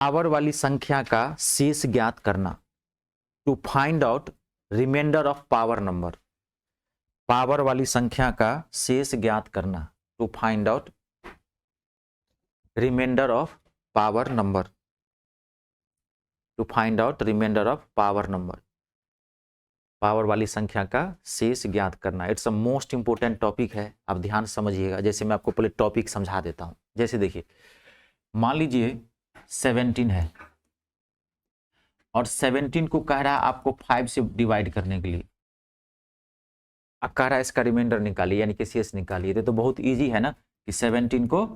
Power वाली संख्या का शेष ज्ञात करना to find out remainder of power number. Power वाली संख्या का शेष ज्ञात करना to find out remainder of power number. To find out remainder of power number. Power वाली संख्या का शेष ज्ञात करना, it's a most important topic है, आप ध्यान से समझिएगा। जैसे मैं आपको पहले टॉपिक समझा देता हूं। जैसे देखिए, मान लीजिए 17 है और 17 को कह रहा है आपको 5 से डिवाइड करने के लिए। अब कह रहा है इसका रिमाइंडर निकालिए, यानी कि शेष निकालिए। तो बहुत इजी है ना कि 17 को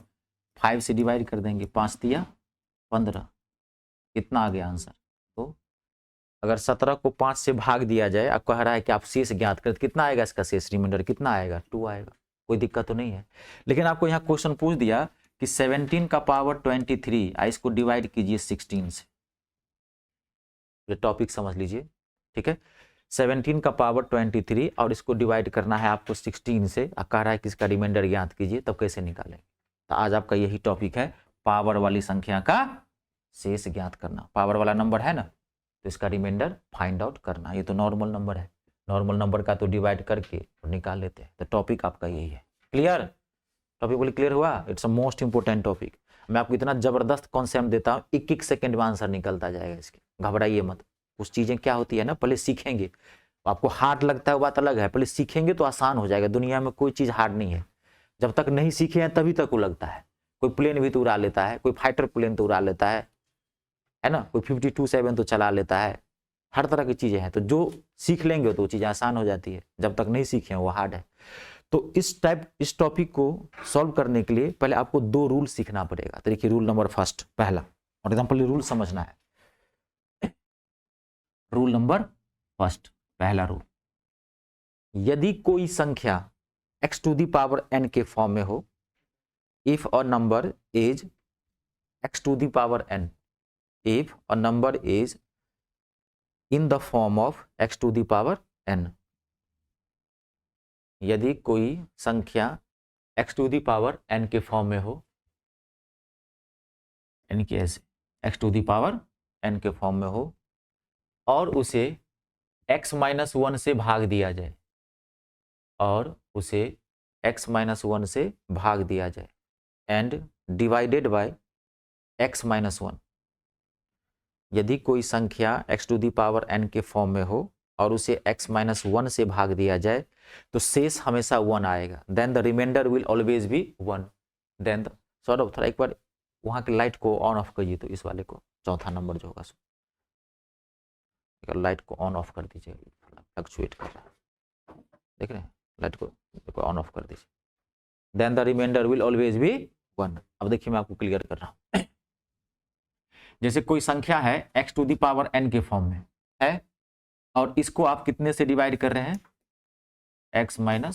5 से डिवाइड कर देंगे, 5 दिया 15, कितना आ गया आंसर। तो अगर 17 को 5 से भाग दिया जाए, अब कह रहा है कि आप शेष ज्ञात करें, कितना आएगा इसका शेष, रिमाइंडर कितना आएगा, 2 आएगा। कोई दिक्कत तो नहीं है। लेकिन आपको यहाँ क्वेश्चन पूछ दिया कि 17 का पावर 23, इसको डिवाइड कीजिए 16 से। ये टॉपिक समझ लीजिए, ठीक है। 17 का पावर 23 और इसको डिवाइड करना है आपको 16 से, कह रहा है कि इसका रिमाइंडर ज्ञात कीजिए, तब कैसे निकालेंगे। तो आज आपका यही टॉपिक है, पावर वाली संख्या का शेष ज्ञात करना। पावर वाला नंबर है ना, तो इसका रिमाइंडर फाइंड आउट करना। ये तो नॉर्मल नंबर है, नॉर्मल नंबर का तो डिवाइड करके और निकाल लेते हैं। तो टॉपिक आपका यही है। क्लियर? टॉपिक बोले क्लियर हुआ? It's a most important topic. मैं आपको इतना जबरदस्त कॉन्सेप्ट देता हूँ, 1-1 सेकंड में आंसर निकलता जाएगा इसके, घबराइए मत। कुछ चीजें क्या होती है ना, पहले सीखेंगे, आपको हार्ड लगता है वो बात अलग है, पहले सीखेंगे तो आसान हो जाएगा। दुनिया में कोई चीज हार्ड नहीं है, जब तक नहीं सीखे हैं तभी तक वो लगता है। कोई प्लेन भी तो उड़ा लेता है, कोई फाइटर प्लेन तो उड़ा लेता है ना, कोई 52-7 तो चला लेता है, हर तरह की चीजें हैं। तो जो सीख लेंगे तो वो चीजें आसान हो जाती है, जब तक नहीं सीखे वो हार्ड है। तो इस टॉपिक को सॉल्व करने के लिए पहले आपको 2 रूल सीखना पड़ेगा। तो देखिए, रूल नंबर फर्स्ट, पहला, और एकदम पहले रूल समझना है। रूल नंबर फर्स्ट, पहला रूल, यदि कोई संख्या x to the power n के फॉर्म में हो, if a number is x to the power n, if a number is in the form of x to the power n, यदि कोई संख्या x to the power n के form में हो, यानी कि ऐसे x to the power n के फॉर्म में हो और उसे x-1 से भाग दिया जाए, और उसे x-1 से भाग दिया जाए एंड डिवाइडेड बाय x-1। यदि कोई संख्या x to the power n के फॉर्म में हो और उसे x-1 से भाग दिया जाए तो शेष हमेशा 1 आएगा। Then the remainder will always be 1। Then Saurabh, थोड़ा एक बार वहां की लाइट को ऑन ऑफ करिए, तो इस वाले को, चौथा नंबर जो होगा, लाइट को ऑन ऑफ कर दीजिए, फ्लक्चुएट कर रहा है, देख रहे हैं, लाइट को ऑन ऑफ कर दीजिए। Then the remainder will always be 1। अब देखिए, मैं आपको क्लियर कर रहा हूं। जैसे कोई संख्या है x to the power n के फॉर्म में है, और इसको आप कितने से डिवाइड कर रहे हैं, x-1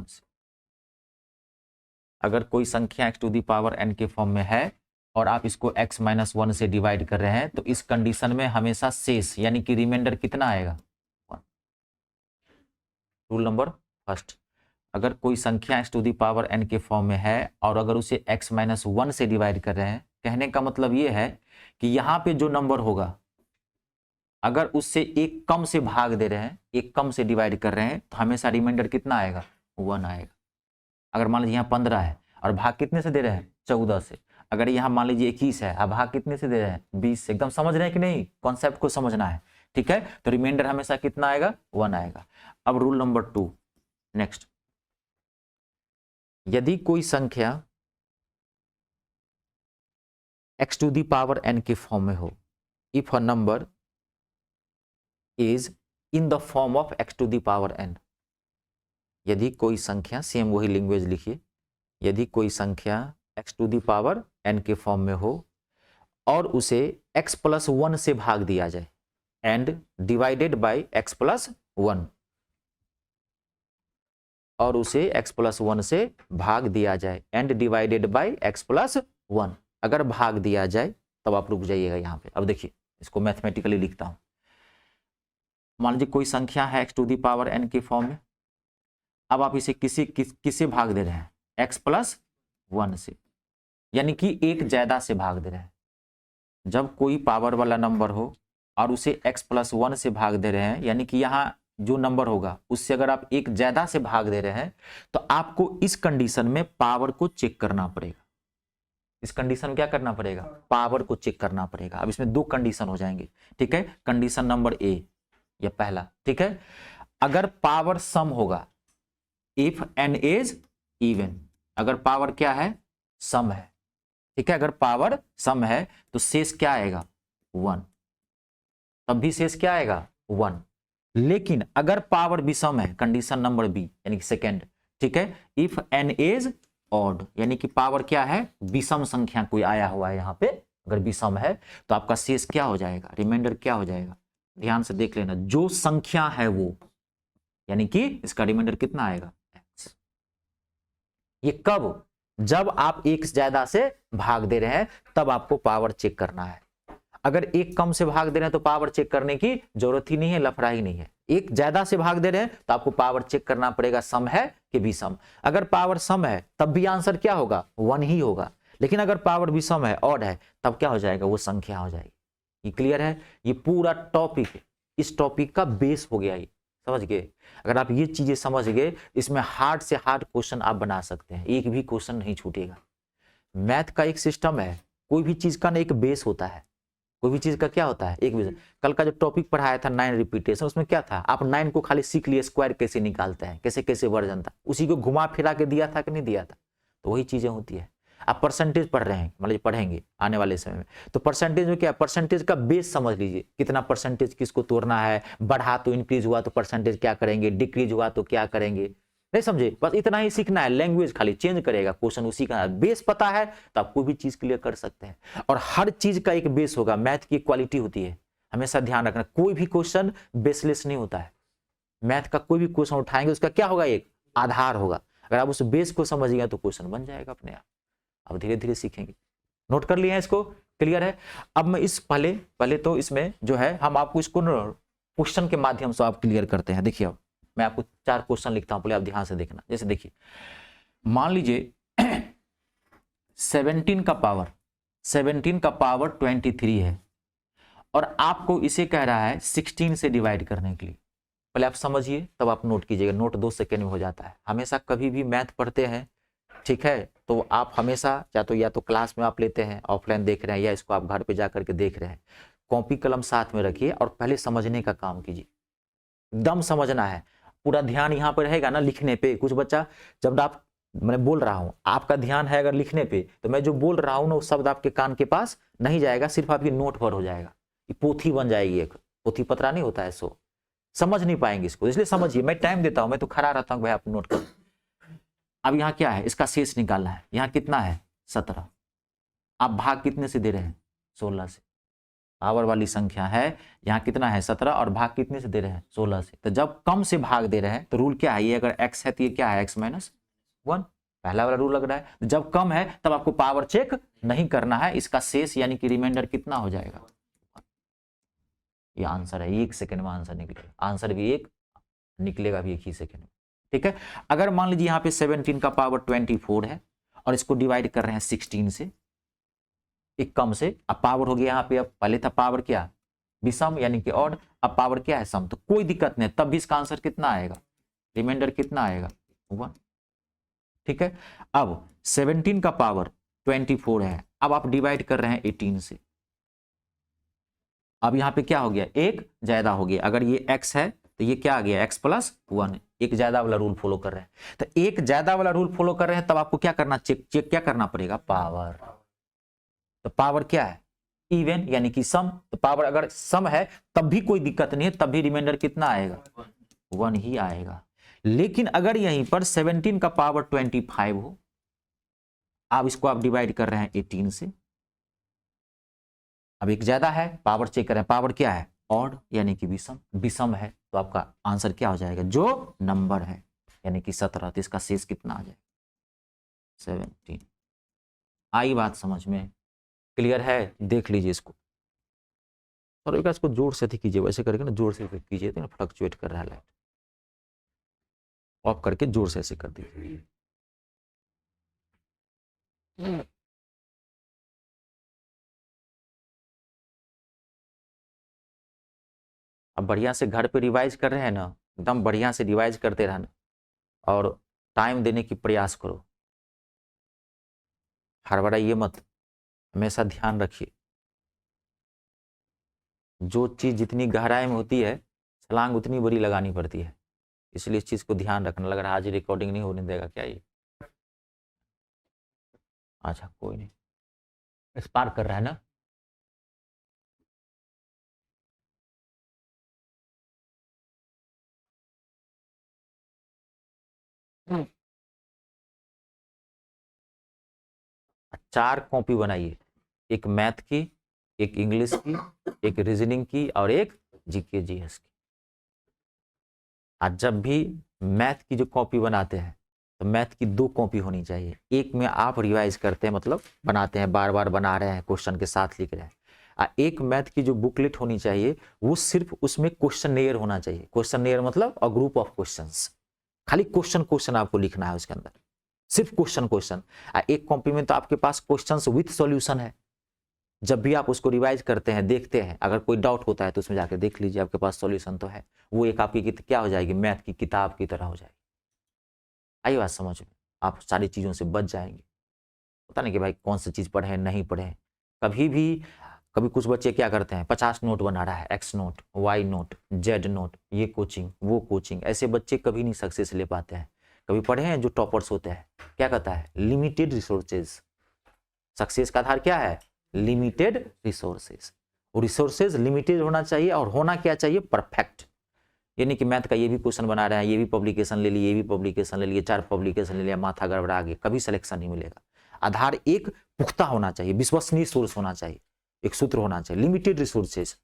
से। अगर कोई संख्या x to the power n के फॉर्म में है और आप इसको x-1 से डिवाइड कर रहे हैं, तो इस कंडीशन में हमेशा शेष यानी कि रिमाइंडर कितना आएगा, 1। रूल नंबर फर्स्ट, अगर कोई संख्या x to the power n के फॉर्म में है और अगर उसे x-1 से डिवाइड कर रहे हैं, कहने का मतलब ये है कि यहाँ पे जो नंबर होगा, अगर उससे एक कम से भाग दे रहे हैं, एक कम से डिवाइड कर रहे हैं, तो हमेशा रिमाइंडर कितना आएगा, 1 आएगा। अगर मान लीजिए यहाँ 15 है और भाग कितने से दे रहे हैं, 14 से। अगर यहाँ मान लीजिए 21 है और भाग कितने से दे रहे हैं, 20 से। एकदम समझ रहे हैं कि नहीं, कॉन्सेप्ट को समझना है, ठीक है। तो रिमाइंडर हमेशा कितना आएगा, 1 आएगा। अब रूल नंबर 2, नेक्स्ट, यदि कोई संख्या x to the power n के फॉर्म में हो, if a number is in the form of x to the power n, यदि कोई संख्या, सेम वही लैंग्वेज लिखिए, यदि कोई संख्या x to the power n के फॉर्म में हो और उसे x+1 से भाग दिया जाए एंड डिवाइडेड बाय x+1, और उसे x+1 से भाग दिया जाए एंड डिवाइडेड बाय x+1, अगर भाग दिया जाए, तब आप रुक जाइएगा यहाँ पे। अब देखिए, इसको मैथमेटिकली लिखता हूं। मान लीजिए कोई संख्या है x to the power n के फॉर्म में, अब आप इसे किससे भाग दे रहे हैं, x+1 से, यानी कि एक ज्यादा से भाग दे रहे हैं। जब कोई पावर वाला नंबर हो और उसे x+1 से भाग दे रहे हैं, यानी कि यहाँ जो नंबर होगा उससे अगर आप एक ज्यादा से भाग दे रहे हैं तो आपको इस कंडीशन में पावर को चेक करना पड़ेगा। इस कंडीशन में क्या करना पड़ेगा? पावर को चेक करना पड़ेगा। अब इसमें दो कंडीशन हो जाएंगे, ठीक है। कंडीशन नंबर ए, ये पहला, ठीक है। अगर पावर सम होगा, इफ एन इज इवन, अगर पावर क्या है? सम है, ठीक है। अगर पावर सम है तो शेष क्या आएगा? 1, तब भी शेष क्या आएगा? 1। लेकिन अगर पावर विषम है, कंडीशन नंबर बी यानी कि सेकेंड, ठीक है। इफ एन इज ऑड, यानी कि पावर क्या है? विषम संख्या कोई आया हुआ है यहाँ पे, अगर विषम है तो आपका शेष क्या हो जाएगा? रिमाइंडर क्या हो जाएगा? ध्यान से देख लेना, जो संख्या है वो, यानी कि इसका रिमाइंडर कितना आएगा? x। ये कब? जब आप एक ज्यादा से भाग दे रहे हैं तब आपको पावर चेक करना है। अगर एक कम से भाग दे रहे हैं तो पावर चेक करने की जरूरत ही नहीं है, लफड़ा ही नहीं है। एक ज्यादा से भाग दे रहे हैं तो आपको पावर चेक करना पड़ेगा, सम है कि विषम। अगर पावर सम है तब भी आंसर क्या होगा? 1 ही होगा। लेकिन अगर पावर विषम है, ऑड है, तब क्या हो जाएगा? वो संख्या हो जाएगी। ये क्लियर है? ये पूरा टॉपिक, इस टॉपिक का बेस हो गया, ये समझ गए? अगर आप ये चीजें समझ गए, इसमें हार्ड से हार्ड क्वेश्चन आप बना सकते हैं, एक भी क्वेश्चन नहीं छूटेगा। मैथ का एक सिस्टम है, कोई भी चीज का ना एक बेस होता है, कोई भी चीज का क्या होता है? एक बेस। कल का जो टॉपिक पढ़ाया था 9 रिपीटेशन, उसमें क्या था? आप 9 को खाली सीख लिए, स्क्वायर कैसे निकालते हैं, कैसे कैसे वर्जन था, उसी को घुमा फिरा के दिया था कि नहीं दिया था? तो वही चीजें होती है। आप परसेंटेज पढ़ रहे हैं, मतलब पढ़ेंगे आने वाले समय में, तो परसेंटेज में क्या? परसेंटेज का बेस समझ लीजिए, कितना परसेंटेज किसको तोड़ना है, बढ़ा तो इंक्रीज हुआ तो परसेंटेज क्या करेंगे, डिक्रीज हुआ तो क्या करेंगे, नहीं समझे? बस इतना ही सीखना है, लैंग्वेज खाली चेंज करेगा, क्वेश्चन उसी का। बेस पता है तो आप कोई भी चीज क्लियर कर सकते हैं। और हर चीज का एक बेस होगा, मैथ की क्वालिटी होती है, हमेशा ध्यान रखना। कोई भी क्वेश्चन बेसलेस नहीं होता है। मैथ का कोई भी क्वेश्चन उठाएंगे उसका क्या होगा? एक आधार होगा। अगर आप उस बेस को समझिएगा तो क्वेश्चन बन जाएगा अपने आप। अब धीरे धीरे सीखेंगे। नोट कर लिया है इसको? क्लियर है? अब मैं इस पहले तो इसमें जो है हम आपको इसको क्वेश्चन के माध्यम से आप क्लियर करते हैं। देखिए, अब मैं आपको 4 क्वेश्चन लिखता हूं, पहले आप ध्यान से देखना। जैसे देखिए, मान लीजिए 17 का पावर 23 है और आपको इसे कह रहा है 16 से डिवाइड करने के लिए। पहले आप समझिए तब आप नोट कीजिएगा, नोट 2 सेकेंड में हो जाता है। हमेशा कभी भी मैथ पढ़ते हैं, ठीक है, तो आप हमेशा या तो क्लास में आप लेते हैं, ऑफलाइन देख रहे हैं, या इसको आप घर पे जाकर के देख रहे हैं, कॉपी कलम साथ में रखिए और पहले समझने का काम कीजिए। एकदम समझना है, पूरा ध्यान यहाँ पर रहेगा ना लिखने पे। कुछ बच्चा, जब आप, मैं बोल रहा हूँ, आपका ध्यान है अगर लिखने पे, तो मैं जो बोल रहा हूँ ना वो शब्द आपके कान के पास नहीं जाएगा, सिर्फ आपकी नोट पर हो जाएगा। ये पोथी बन जाएगी, एक पोथी पत्रा नहीं होता है, सो समझ नहीं पाएंगे इसको। इसलिए समझिए, मैं टाइम देता हूं, मैं तो खड़ा रहता हूं भाई आप नोट कर। अब यहाँ क्या है? इसका शेष निकालना है। यहाँ कितना है? 17। आप भाग कितने से दे रहे हैं? 16 से। पावर वाली संख्या है, यहाँ कितना है? 17, और भाग कितने से दे रहे हैं? 16 से। तो जब कम से भाग दे रहे हैं तो रूल क्या है? ये अगर x है तो ये क्या है? x - 1, पहला वाला रूल लग रहा है। जब कम है तब आपको पावर चेक नहीं करना है, इसका शेष यानी कि रिमाइंडर कितना हो जाएगा? ये आंसर है। 1 सेकंड में आंसर निकलेगा, आंसर भी एक निकलेगा भी 1 ही सेकंड में, ठीक है। अगर मान लीजिए यहाँ पे 17 का पावर 24 है और इसको डिवाइड कर रहे हैं 16 से, एक कम से, अब पावर हो गया यहाँ पे, अब पहले था पावर क्या? विषम यानी कि ऑड, अब पावर क्या है? सम। तो कोई दिक्कत नहीं, तब भी इसका आंसर कितना आएगा? रिमाइंडर कितना आएगा? 1, ठीक है। अब 17 का पावर 24 है, अब आप डिवाइड कर रहे हैं 18 से। अब यहाँ पे क्या हो गया? एक ज्यादा हो गया। अगर ये x है तो ये क्या आ गया? x+1, एक ज्यादा वाला रूल फॉलो कर रहे हैं। तो एक ज्यादा वाला रूल फॉलो कर रहे हैं, तब आपको क्या करना? चेक क्या करना पड़ेगा? पावर। तो पावर क्या है? इवन यानी कि सम। तो पावर अगर सम है तब भी कोई दिक्कत नहीं है, तब भी रिमाइंडर कितना आएगा? 1 ही आएगा। लेकिन अगर यहीं पर 17 का पावर 25 हो, अब इसको आप डिवाइड कर रहे हैं 18 से, अब एक ज्यादा है, पावर चेक करें, पावर क्या है? ऑड यानी कि विषम है, तो आपका आंसर क्या हो जाएगा? जो नंबर है यानी कि 17, तो इसका शेष कितना आ जाएगा? 17। आई बात समझ में? क्लियर है? देख लीजिए इसको, और एक इसको जोर से थी कीजिए, वैसे करके ना जोर से कीजिए तो फ्लक्चुएट कर रहा है लाइट, ऑफ करके जोर से ऐसे कर दीजिए। अब बढ़िया से घर पे रिवाइज कर रहे हैं ना, एकदम बढ़िया से रिवाइज करते रहना और टाइम देने की प्रयास करो, हड़बड़ाइए मत, हमेशा ध्यान रखिए। जो चीज़ जितनी गहराई में होती है छलांग उतनी बड़ी लगानी पड़ती है, इसलिए इस चीज़ को ध्यान रखना। लग रहा है आज रिकॉर्डिंग नहीं होने देगा क्या ये? अच्छा कोई नहीं, एक्सपायर कर रहा है ना। चार कॉपी बनाइए, एक मैथ की, एक इंग्लिश की, एक रीजनिंग की और एक जीके जीएस की। आज जब भी मैथ की जो कॉपी बनाते हैं तो मैथ की 2 कॉपी होनी चाहिए। एक में आप रिवाइज करते हैं, मतलब बनाते हैं, बार बार बना रहे हैं, क्वेश्चन के साथ लिख रहे हैं। एक मैथ की जो बुकलेट होनी चाहिए वो सिर्फ उसमें क्वेश्चन होना चाहिए। क्वेश्चन मतलब अ ग्रुप ऑफ क्वेश्चंस, खाली क्वेश्चन आपको लिखना है उसके अंदर, सिर्फ क्वेश्चन। एक कॉपी में तो आपके पास क्वेश्चंस विथ सॉल्यूशन है। जब भी आप उसको रिवाइज करते हैं, देखते हैं, अगर कोई डाउट होता है तो उसमें जाकर देख लीजिए, आपके पास सॉल्यूशन तो है। वो एक आपकी क्या हो जाएगी, मैथ की किताब की तरह हो जाएगी। आई बात समझ में? आप सारी चीज़ों से बच जाएंगे। पता नहीं कि भाई कौन सी चीज़ पढ़े नहीं पढ़े। कभी कुछ बच्चे क्या करते हैं, 50 नोट बना रहा है, X note, Y note, Z note, ये कोचिंग वो कोचिंग। ऐसे बच्चे कभी नहीं सक्सेस ले पाते हैं। कभी पढ़े हैं जो टॉपर्स होते हैं, क्या कहता है, लिमिटेड रिसोर्सेज। सक्सेस का आधार क्या है, लिमिटेड रिसोर्सेज। और रिसोर्सेज लिमिटेड होना चाहिए, और होना क्या चाहिए, परफेक्ट। यानी कि मैथ का ये भी क्वेश्चन बना रहे हैं, ये भी पब्लिकेशन ले लिए, ये भी पब्लिकेशन ले लिए, 4 पब्लिकेशन ले लिया, माथा गड़बड़ा गया, कभी सिलेक्शन नहीं मिलेगा। आधार एक पुख्ता होना चाहिए, विश्वसनीय सोर्स होना चाहिए, एक सूत्र होना चाहिए, लिमिटेड रिसोर्सेज,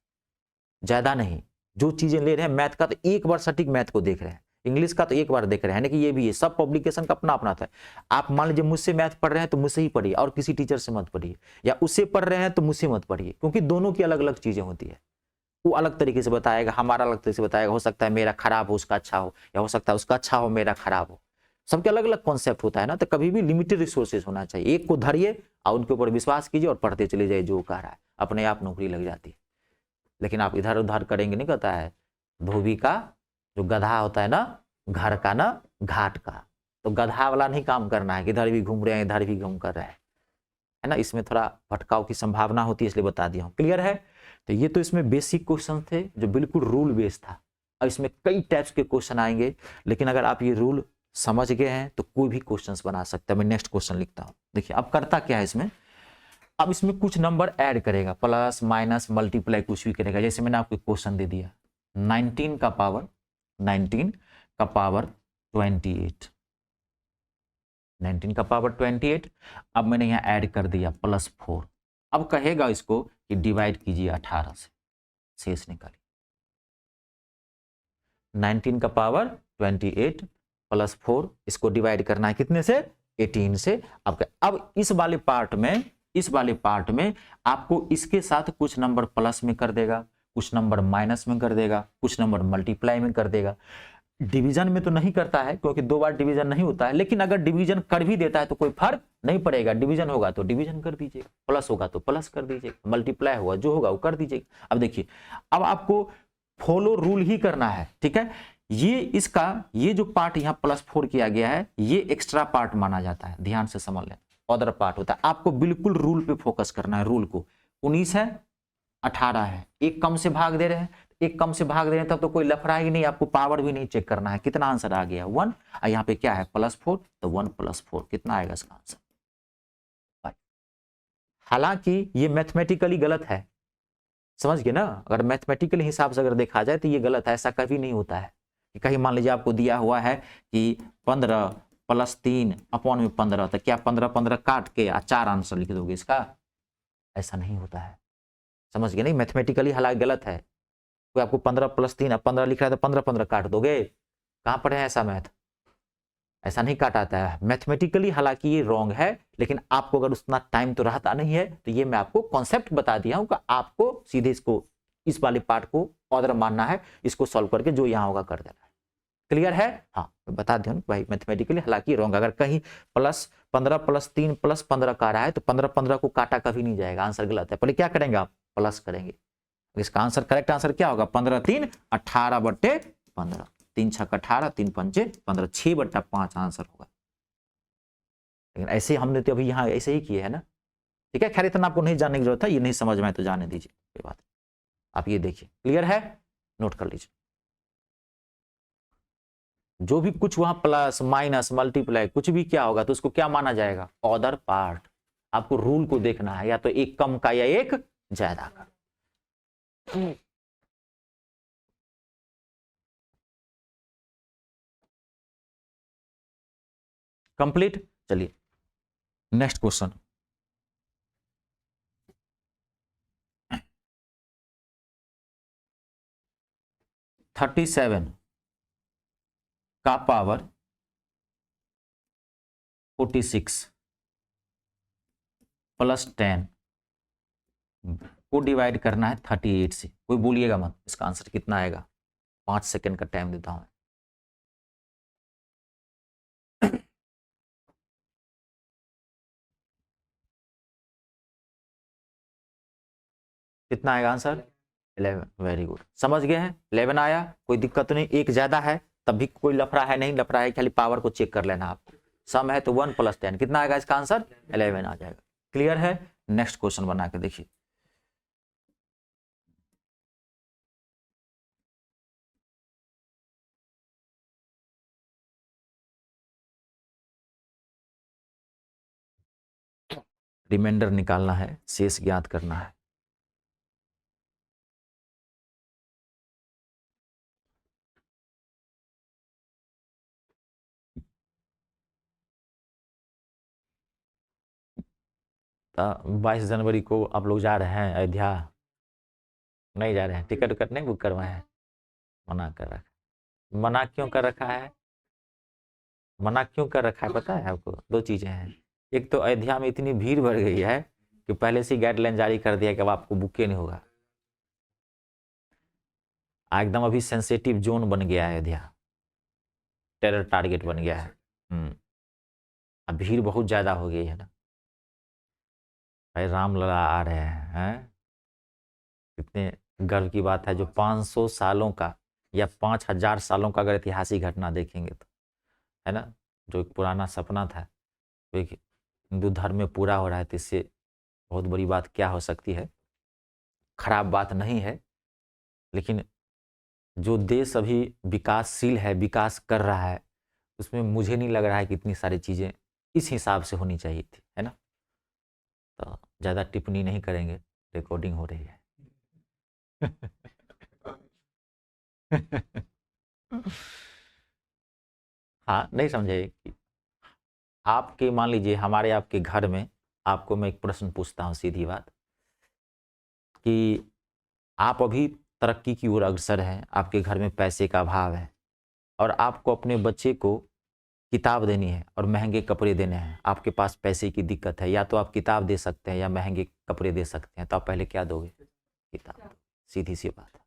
ज्यादा नहीं। जो चीजें ले रहे हैं मैथ का तो एक बार सटीक मैथ को देख रहे हैं, इंग्लिश का तो एक बार देख रहे हैं, कि ये भी है, सब पब्लिकेशन का अपना अपना था। आप मान लीजिए मुझसे मैथ पढ़ रहे हैं तो मुझसे ही पढ़िए, और किसी टीचर से मत पढ़िए, या उससे पढ़ रहे हैं तो मुझसे मत पढ़िए, क्योंकि दोनों की अलग अलग चीजें होती है। वो अलग तरीके से बताएगा, हमारा अलग तरीके से बताएगा। हो सकता है मेरा खराब हो उसका अच्छा हो, या हो सकता है उसका अच्छा हो मेरा खराब हो। सबके अलग अलग कॉन्सेप्ट होता है ना। तो कभी भी लिमिटेड रिसोर्सेज होना चाहिए, एक को धरिए और उनके ऊपर विश्वास कीजिए और पढ़ते चले जाइए, जो कह रहा है अपने आप नौकरी लग जाती है। लेकिन आप इधर उधर करेंगे, नहीं कहता है धोबी का जो गधा होता है ना, घर का ना घाट का। तो गधा वाला नहीं काम करना है कि इधर भी घूम रहे हैं इधर भी घूम कर रहे हैं, है ना। इसमें थोड़ा भटकाव की संभावना होती है, इसलिए बता दिया हूं। क्लियर है? तो ये तो इसमें बेसिक क्वेश्चन थे जो बिल्कुल रूल बेस्ड था। अब इसमें कई टाइप्स के क्वेश्चन आएंगे, लेकिन अगर आप ये रूल समझ गए हैं तो कोई भी क्वेश्चंस बना सकते हैं। मैं नेक्स्ट क्वेश्चन लिखता हूं। देखिए अब करता क्या है इसमें, अब इसमें कुछ नंबर ऐड करेगा, प्लस माइनस मल्टीप्लाई कुछ भी करेगा। जैसे मैंने आपको क्वेश्चन दे दिया 19 का पावर 28, 19 का पावर 28। अब मैंने यहाँ ऐड कर दिया +4। अब कहेगा इसको कि डिवाइड कीजिए 18 से, शेष निकालिए। 19 का पावर 28 +4, इसको डिवाइड करना है कितने से, 18 से। अब इस वाले पार्ट में आपको इसके साथ कुछ नंबर प्लस में कर देगा, कुछ नंबर माइनस में कर देगा, कुछ नंबर मल्टीप्लाई में कर देगा। डिवीजन में तो नहीं करता है क्योंकि 2 बार डिवीजन नहीं होता है, लेकिन अगर डिवीजन कर भी देता है तो कोई फर्क नहीं पड़ेगा। डिवीजन होगा तो डिवीजन कर दीजिएगा, प्लस होगा तो प्लस कर दीजिएगा, मल्टीप्लाई होगा जो होगा वो कर दीजिएगा। अब देखिए, अब आपको फॉलो रूल ही करना है, ठीक है। ये जो पार्ट यहाँ +4 किया गया है, ये एक्स्ट्रा पार्ट माना जाता है, ध्यान से समझ लें। अदर पार्ट होता है, आपको बिल्कुल रूल पे फोकस करना है। रूल को 19 है 18 है, एक कम से भाग दे रहे हैं, एक कम से भाग दे रहे हैं, तब तो कोई लफड़ा ही नहीं, आपको पावर भी नहीं चेक करना है। कितना आंसर आ गया 1, और यहाँ पे क्या है +4, तो 1 + 4 कितना आएगा इसका आंसर। हालांकि ये मैथमेटिकली गलत है, समझ गए ना। अगर मैथमेटिकली हिसाब से अगर देखा जाए तो ये गलत है, ऐसा कभी नहीं होता है। कहीं मान लीजिए आपको दिया हुआ है कि 15 + 3 अपॉन में 15, तो क्या 15 काट के 4 आंसर लिख दोगे इसका? ऐसा नहीं होता है, समझ गए नहीं। मैथमेटिकली हालांकि गलत है। कोई आपको 15 + 3 15 लिख रहा है तो 15 काट दोगे? कहाँ पर है ऐसा मैथ? ऐसा नहीं काटाता है मैथमेटिकली। हालांकि ये रॉन्ग है, लेकिन आपको अगर उतना टाइम तो रहता नहीं है, तो ये मैं आपको कॉन्सेप्ट बता दिया हूं कि आपको सीधे इसको, इस वाले पार्ट को ऑर्डर मानना है, इसको सॉल्व करके जो यहाँ होगा कर देना है। क्लियर है? हाँ, मैं बता दिया भाई मैथमेटिकली हालांकि रॉन्ग। अगर कहीं +15 + 3 + 15 का रहा है तो 15 को काटा कभी नहीं जाएगा, आंसर गलत है। पहले क्या करेंगे आप, प्लस करेंगे। इसका आंसर, करेक्ट आंसर क्या होगा? 15 3 18/15, 3 छक 18, 3 पंचे 15, 6/5 आंसर होगा। लेकिन ऐसे हमने तो अभी यहाँ ऐसे ही किए है ना, ठीक है। खैर इतना आपको नहीं जानने की जरूरत है, ये नहीं समझ में आए तो जाने दीजिए, कोई बात। आप ये देखिए, क्लियर है, नोट कर लीजिए। जो भी कुछ वहां प्लस माइनस मल्टीप्लाई कुछ भी क्या होगा तो उसको क्या माना जाएगा? Order part. आपको रूल को देखना है, या तो एक कम का या एक ज्यादा का। कंप्लीट। चलिए नेक्स्ट क्वेश्चन। थर्टी 37 का पावर 46 प्लस 10 को डिवाइड करना है 38 से। कोई बोलिएगा मत, इसका आंसर कितना आएगा? 5 सेकंड का टाइम देता हूं। कितना आएगा आंसर? 11। वेरी गुड, समझ गए हैं। 11 आया, कोई दिक्कत नहीं। एक ज्यादा है तब भी कोई लफड़ा है नहीं, लफड़ा है खाली पावर को चेक कर लेना आपको। सम है तो 1 + 10 कितना आएगा? इसका आंसर 11 आ जाएगा। क्लियर है। नेक्स्ट क्वेश्चन बना के देखिए। रिमाइंडर निकालना है, शेष ज्ञात करना है। तो 22 जनवरी को आप लोग जा रहे हैं अयोध्या? नहीं जा रहे हैं? टिकट विकट नहीं बुक करवाए हैं? मना कर रखा। मना क्यों कर रखा है? मना क्यों कर रखा है पता है आपको? दो चीजें हैं। एक तो अयोध्या में इतनी भीड़ बढ़ गई है कि पहले से गाइडलाइन जारी कर दिया कि अब आपको बुके नहीं होगा। एकदम अभी सेंसिटिव जोन बन गया है अयोध्या, टेरर टारगेट बन गया है। अब भीड़ बहुत ज्यादा हो गई है ना भाई। रामलला आ रहे हैं, कितने गर्व की बात है। जो 500 सालों का या 5000 सालों का अगर ऐतिहासिक घटना देखेंगे तो, है ना, जो एक पुराना सपना था तो एक हिंदू धर्म में पूरा हो रहा है, तो इससे बहुत बड़ी बात क्या हो सकती है? खराब बात नहीं है, लेकिन जो देश अभी विकासशील है, विकास कर रहा है, उसमें मुझे नहीं लग रहा है कि इतनी सारी चीज़ें इस हिसाब से होनी चाहिए थी, है ना। तो ज़्यादा टिप्पणी नहीं करेंगे, रिकॉर्डिंग हो रही है। हाँ, नहीं समझे कि आपके, मान लीजिए हमारे आपके घर में, आपको मैं एक प्रश्न पूछता हूँ, सीधी बात, कि आप अभी तरक्की की ओर अग्रसर हैं, आपके घर में पैसे का अभाव है और आपको अपने बच्चे को किताब देनी है और महंगे कपड़े देने हैं। आपके पास पैसे की दिक्कत है, या तो आप किताब दे सकते हैं या महंगे कपड़े दे सकते हैं, तो आप पहले क्या दोगे? किताब। सीधी सी बात है।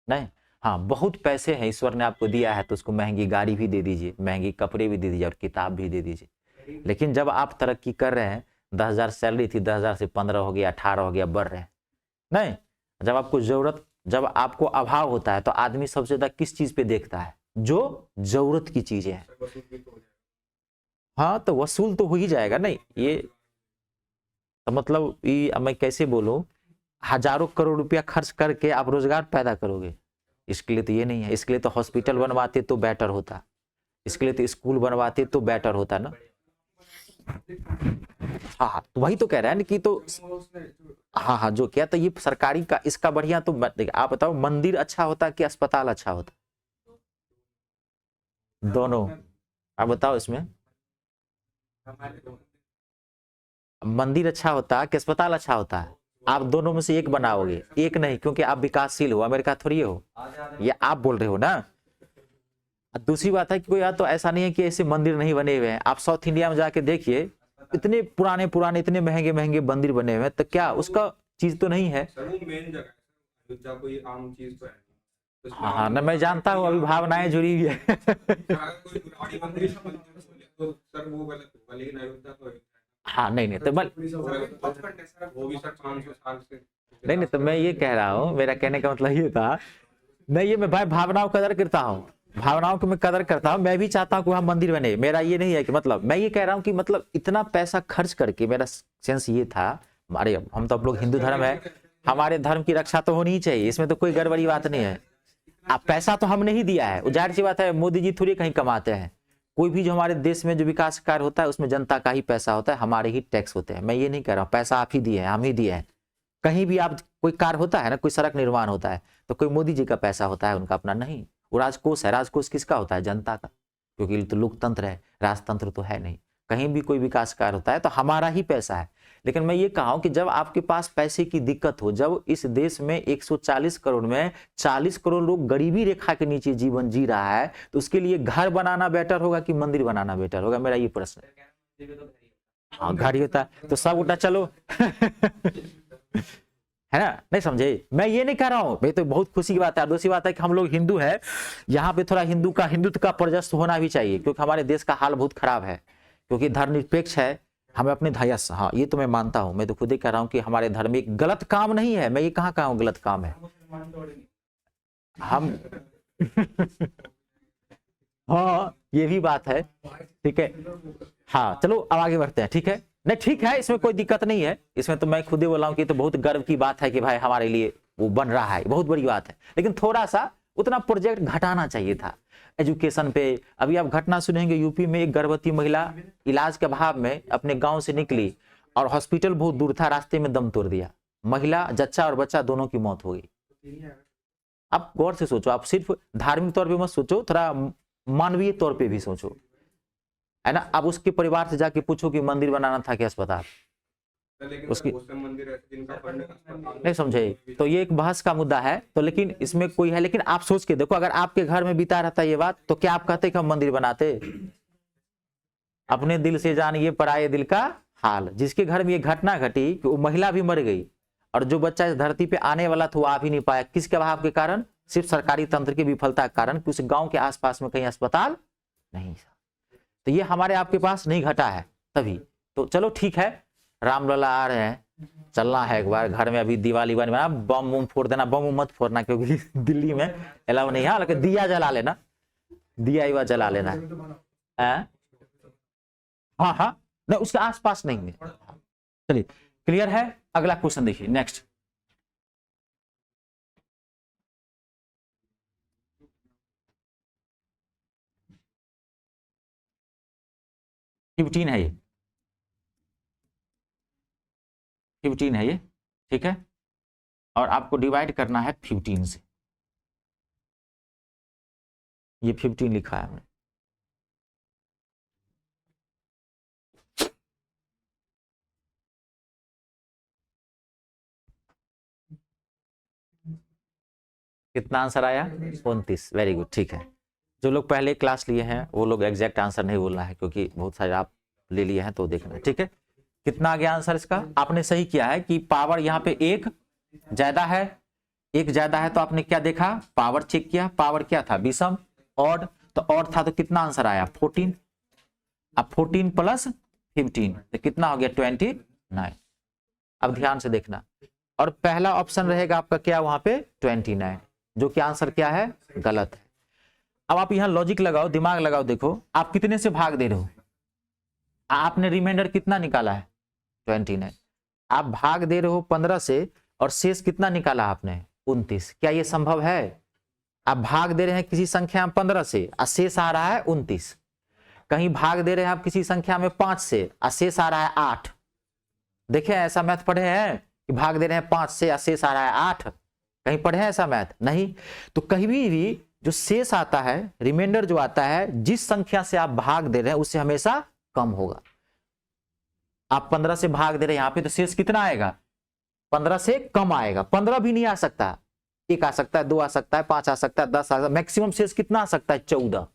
नहीं, हाँ, बहुत पैसे हैं ईश्वर ने आपको दिया है तो उसको महंगी गाड़ी भी दे दीजिए, महंगे कपड़े भी दे दीजिए और किताब भी दे दीजिए। लेकिन जब आप तरक्की कर रहे हैं, 10,000 सैलरी थी, 10,000 से 15 हो गया, 18 हो गया, बढ़ रहे हैं। नहीं, जब आपको जरूरत, जब आपको अभाव होता है तो आदमी सबसे ज्यादा किस चीज पे देखता है? जो जरूरत की चीजें हैं। हाँ, तो वसूल तो हो ही जाएगा। नहीं, ये तो मतलब ये मैं कैसे बोलूं, हजारों करोड़ रुपया खर्च करके आप रोजगार पैदा करोगे, इसके लिए तो ये नहीं है। इसके लिए तो हॉस्पिटल बनवाते तो बेटर होता, इसके लिए तो स्कूल बनवाते तो बेटर होता ना। हाँ हाँ, तो वही तो कह रहा है ना कि तो, हाँ हाँ, जो क्या, तो ये सरकारी का इसका बढ़िया। तो देखिए, आप बताओ, मंदिर अच्छा होता कि अस्पताल अच्छा होता? दोनों। आप बताओ इसमें, मंदिर अच्छा होता कि अस्पताल अच्छा होता है? आप दोनों में से एक बनाओगे, एक नहीं, क्योंकि आप विकासशील हो, अमेरिका थोड़ी हो, ये आप बोल रहे हो ना। दूसरी बात है कि कोई यार तो ऐसा नहीं है कि ऐसे मंदिर नहीं बने हुए हैं। आप साउथ इंडिया में जाके देखिए, इतने पुराने पुराने, इतने महंगे महंगे मंदिर बने हुए हैं, तो क्या उसका चीज तो नहीं है? हाँ हाँ, ना मैं जानता हूँ, अभी भावनाएं जुड़ी हुई है। हाँ, नहीं नहीं, तो नहीं नहीं, तो मैं ये कह रहा हूँ, मेरा कहने का मतलब ये था, नहीं ये मैं भाई भावनाओं का कदर करता हूँ, भावनाओं की मैं कदर करता हूँ, मैं भी चाहता हूँ कि वहां मंदिर बने, मेरा ये नहीं है कि मतलब मैं ये कह रहा हूँ कि मतलब इतना पैसा खर्च करके, मेरा सेंस ये था, अरे हम तो आप लोग हिंदू धर्म है, हमारे धर्म की रक्षा तो होनी ही चाहिए, इसमें तो कोई गड़बड़ी बात नहीं है। अब पैसा तो हमने ही दिया है, जाहिर सी बात है, मोदी जी थोड़ी कहीं कमाते हैं, कोई भी जो हमारे देश में जो विकास कार्य होता है उसमें जनता का ही पैसा होता है, हमारे ही टैक्स होते हैं। मैं ये नहीं कह रहा हूँ पैसा आप ही दिए हैं, हम ही दिए हैं। कहीं भी आप कोई कार्य होता है ना, कोई सड़क निर्माण होता है तो कोई मोदी जी का पैसा होता है, उनका अपना नहीं, वो राजकोष है, राजकोष किसका होता है? जनता का, क्योंकि तो लोकतंत्र है, राजतंत्र तो है नहीं। कहीं भी कोई विकास कार्य होता है तो हमारा ही पैसा है। लेकिन मैं ये कहा हूं कि जब आपके पास पैसे की दिक्कत हो, जब इस देश में 140 करोड़ में 40 करोड़ लोग गरीबी रेखा के नीचे जीवन जी रहा है, तो उसके लिए घर बनाना बेटर होगा कि मंदिर बनाना बेटर होगा? मेरा ये प्रश्न है। हाँ, घर ही होता है तो सब उठा चलो है ना, नहीं समझे? मैं ये नहीं कह रहा हूं, भाई तो बहुत खुशी की बात है। दूसरी बात है कि हम लोग हिंदू है, यहाँ पे थोड़ा हिंदुत्व का प्रजस्त होना भी चाहिए, क्योंकि हमारे देश का हाल बहुत खराब है, क्योंकि धर्मनिरपेक्ष है, हमें अपने धैर्य, हाँ ये तो मैं मानता हूं, मैं तो खुद ही कह रहा हूं कि हमारे धर्म में एक गलत काम नहीं है, मैं ये कहाँ कहा हूं गलत काम है हम हाँ ये भी बात है, ठीक है। हाँ चलो अब आगे बढ़ते हैं, ठीक है। नहीं ठीक है, इसमें कोई दिक्कत नहीं है, इसमें तो मैं खुद ही बोला हूं कि तो बहुत गर्व की बात है कि भाई हमारे लिए वो बन रहा है, बहुत बड़ी बात है। लेकिन थोड़ा सा उतना प्रोजेक्ट घटाना चाहिए था एजुकेशन पे। अभी आप घटना सुनेंगे, यूपी में एक गर्भवती महिला इलाज के अभाव में अपने गांव से निकली और हॉस्पिटल बहुत दूर था, रास्ते में दम तोड़ दिया, महिला, जच्चा और बच्चा दोनों की मौत हो गई। आप गौर से सोचो, आप सिर्फ धार्मिक तौर पे मत सोचो, थोड़ा मानवीय तौर पे भी सोचो, है ना। अब उसके परिवार से जाके पूछो कि मंदिर बनाना था कि अस्पताल, उसकी नहीं समझे, तो ये एक बहस का मुद्दा है। तो लेकिन इसमें कोई है, लेकिन आप सोच के देखो, अगर आपके घर में बीता रहता ये बात, तो क्या आप कहते कि हम मंदिर बनाते? अपने दिल से जानिए पराये दिल का हाल। जिसके घर में ये घटना घटी कि वो महिला भी मर गई और जो बच्चा इस धरती पे आने वाला था वो आ भी नहीं पाया, किसके अभाव के कारण? सिर्फ सरकारी तंत्र की विफलता के कारण, कि उस गांव के आसपास में कहीं अस्पताल नहीं था। तो ये हमारे आपके पास नहीं घटा है तभी। तो चलो ठीक है, रामलला आ रहे हैं, चलना है एक बार घर में, अभी दिवाली बना, बम बम फोड़ देना, बम मत फोड़ना क्योंकि दिल्ली में अलाउ नहीं है, लेकिन दिया जला लेना, दिया युवा जला लेना है। हाँ हाँ, नहीं उसके आसपास नहीं है। चलिए क्लियर है। अगला क्वेश्चन देखिए, नेक्स्ट। फिफ्टीन है ये, 15 है ये, ठीक है। और आपको डिवाइड करना है 15 से, ये 15 लिखा है हमने। कितना आंसर आया? 29। वेरी गुड, ठीक है। जो लोग पहले क्लास लिए हैं वो लोग एग्जैक्ट आंसर नहीं बोलना है, क्योंकि बहुत सारे आप ले लिए हैं तो देखना है, ठीक है। कितना आ गया आंसर इसका? आपने सही किया है कि पावर यहाँ पे एक ज्यादा है, एक ज्यादा है, तो आपने क्या देखा? पावर चेक किया, पावर क्या था? विषम, ऑड, तो ऑड था तो कितना आंसर आया? 14। अब 14 प्लस 15 तो कितना हो गया? 29। अब ध्यान से देखना, और पहला ऑप्शन रहेगा आपका क्या वहां पे? 29, जो कि आंसर क्या है? गलत है। अब आप यहां लॉजिक लगाओ, दिमाग लगाओ, देखो आप कितने से भाग दे रहे हो? आपने रिमाइंडर कितना निकाला है? 29। आप भाग दे रहे हो 15 से, और शेष कितना निकाला आपने? 29। क्या ये संभव है? आप भाग दे रहे हैं किसी संख्या में 15 से और शेष आ रहा है 29। कहीं भाग दे रहे हैं आप किसी संख्या में 5 से और शेष आ रहा है 8। देखे ऐसा मैथ पढ़े हैं कि भाग दे रहे हैं 5 से और शेष आ रहा है 8? कहीं पढ़े हैं ऐसा मैथ? नहीं। तो कहीं भी जो शेष आता है, रिमाइंडर जो आता है, जिस संख्या से आप भाग दे रहे हैं उससे हमेशा कम होगा। आप 15 से भाग दे रहे हैं यहां पे, तो शेष कितना आएगा? 15 से कम आएगा। 15 भी नहीं आ सकता, 1 आ सकता है, 2 आ सकता है, 5 आ सकता है, 10 आ सकता है, मैक्सिमम शेष कितना आ सकता है? 14।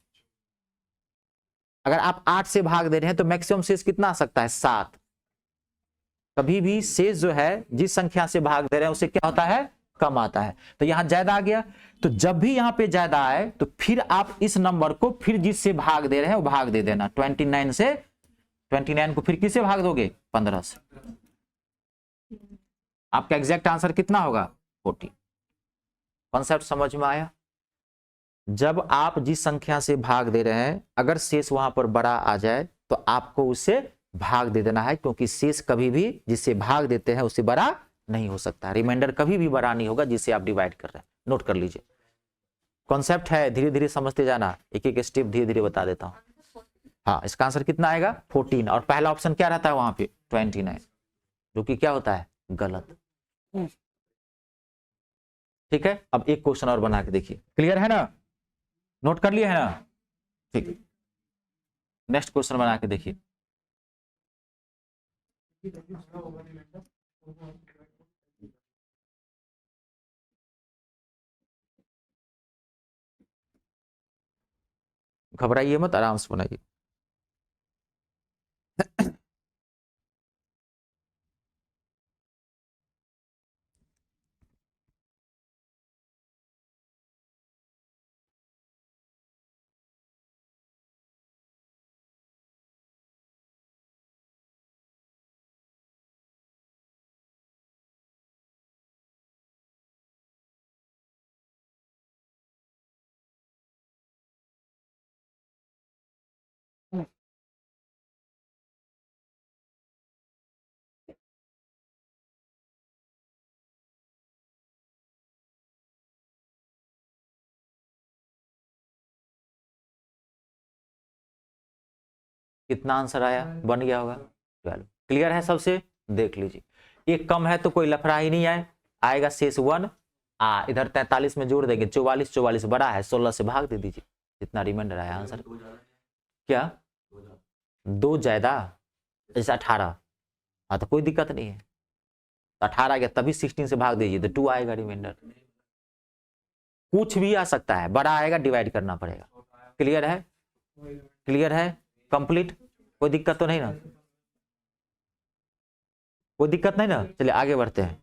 अगर आप 8 से भाग दे रहे हैं तो मैक्सिमम शेष कितना आ सकता है? 7। कभी भी शेष जो है जिस संख्या से भाग दे रहे हैं उससे क्या होता है? कम आता है। तो यहां ज्यादा आ गया, तो जब भी यहां पे ज्यादा आए तो फिर आप इस नंबर को फिर जिससे भाग दे रहे हैं वो भाग दे देना। 29 से, 29 को फिर किससे भाग दोगे? 15 से। आपका एग्जैक्ट आंसर कितना होगा 40। कॉन्सेप्ट समझ में आया? जब आप जिस संख्या से भाग दे रहे हैं अगर शेष वहां पर बड़ा आ जाए तो आपको उससे भाग दे देना है, क्योंकि शेष कभी भी जिससे भाग देते हैं उससे बड़ा नहीं हो सकता। रिमाइंडर कभी भी बड़ा नहीं होगा जिससे आप डिवाइड कर रहे हैं। नोट कर लीजिए, कॉन्सेप्ट है, धीरे धीरे समझते जाना, एक एक स्टेप धीरे धीरे बता देता हूं। हाँ, इसका आंसर कितना आएगा 14, और पहला ऑप्शन क्या रहता है वहां पे 29, जो कि क्या होता है गलत। ठीक है, अब एक क्वेश्चन और बना के देखिए, क्लियर है ना, नोट कर लिए है ना? ठीक, नेक्स्ट क्वेश्चन बना के देखिए। घबराइए मत, आराम से बनाइए। कितना आंसर आया, बन गया होगा 12। क्लियर है सबसे? देख लीजिए, एक कम है तो कोई लफड़ा ही नहीं आएगा शेष 1। इधर 43 में जोड़ देंगे 44, 44 बड़ा है 16 से भाग दे दीजिए, जितना रिमाइंडर आया आंसर। क्या 2 ज्यादा, जैसे 18, हाँ तो कोई दिक्कत नहीं है, 18 गया तभी 16 से भाग दीजिए तो 2 आएगा रिमाइंडर। कुछ भी आ सकता है, बड़ा आएगा डिवाइड करना पड़ेगा। क्लियर है? क्लियर है? कंप्लीट? कोई दिक्कत तो नहीं ना? कोई दिक्कत नहीं ना? चलिए आगे बढ़ते हैं,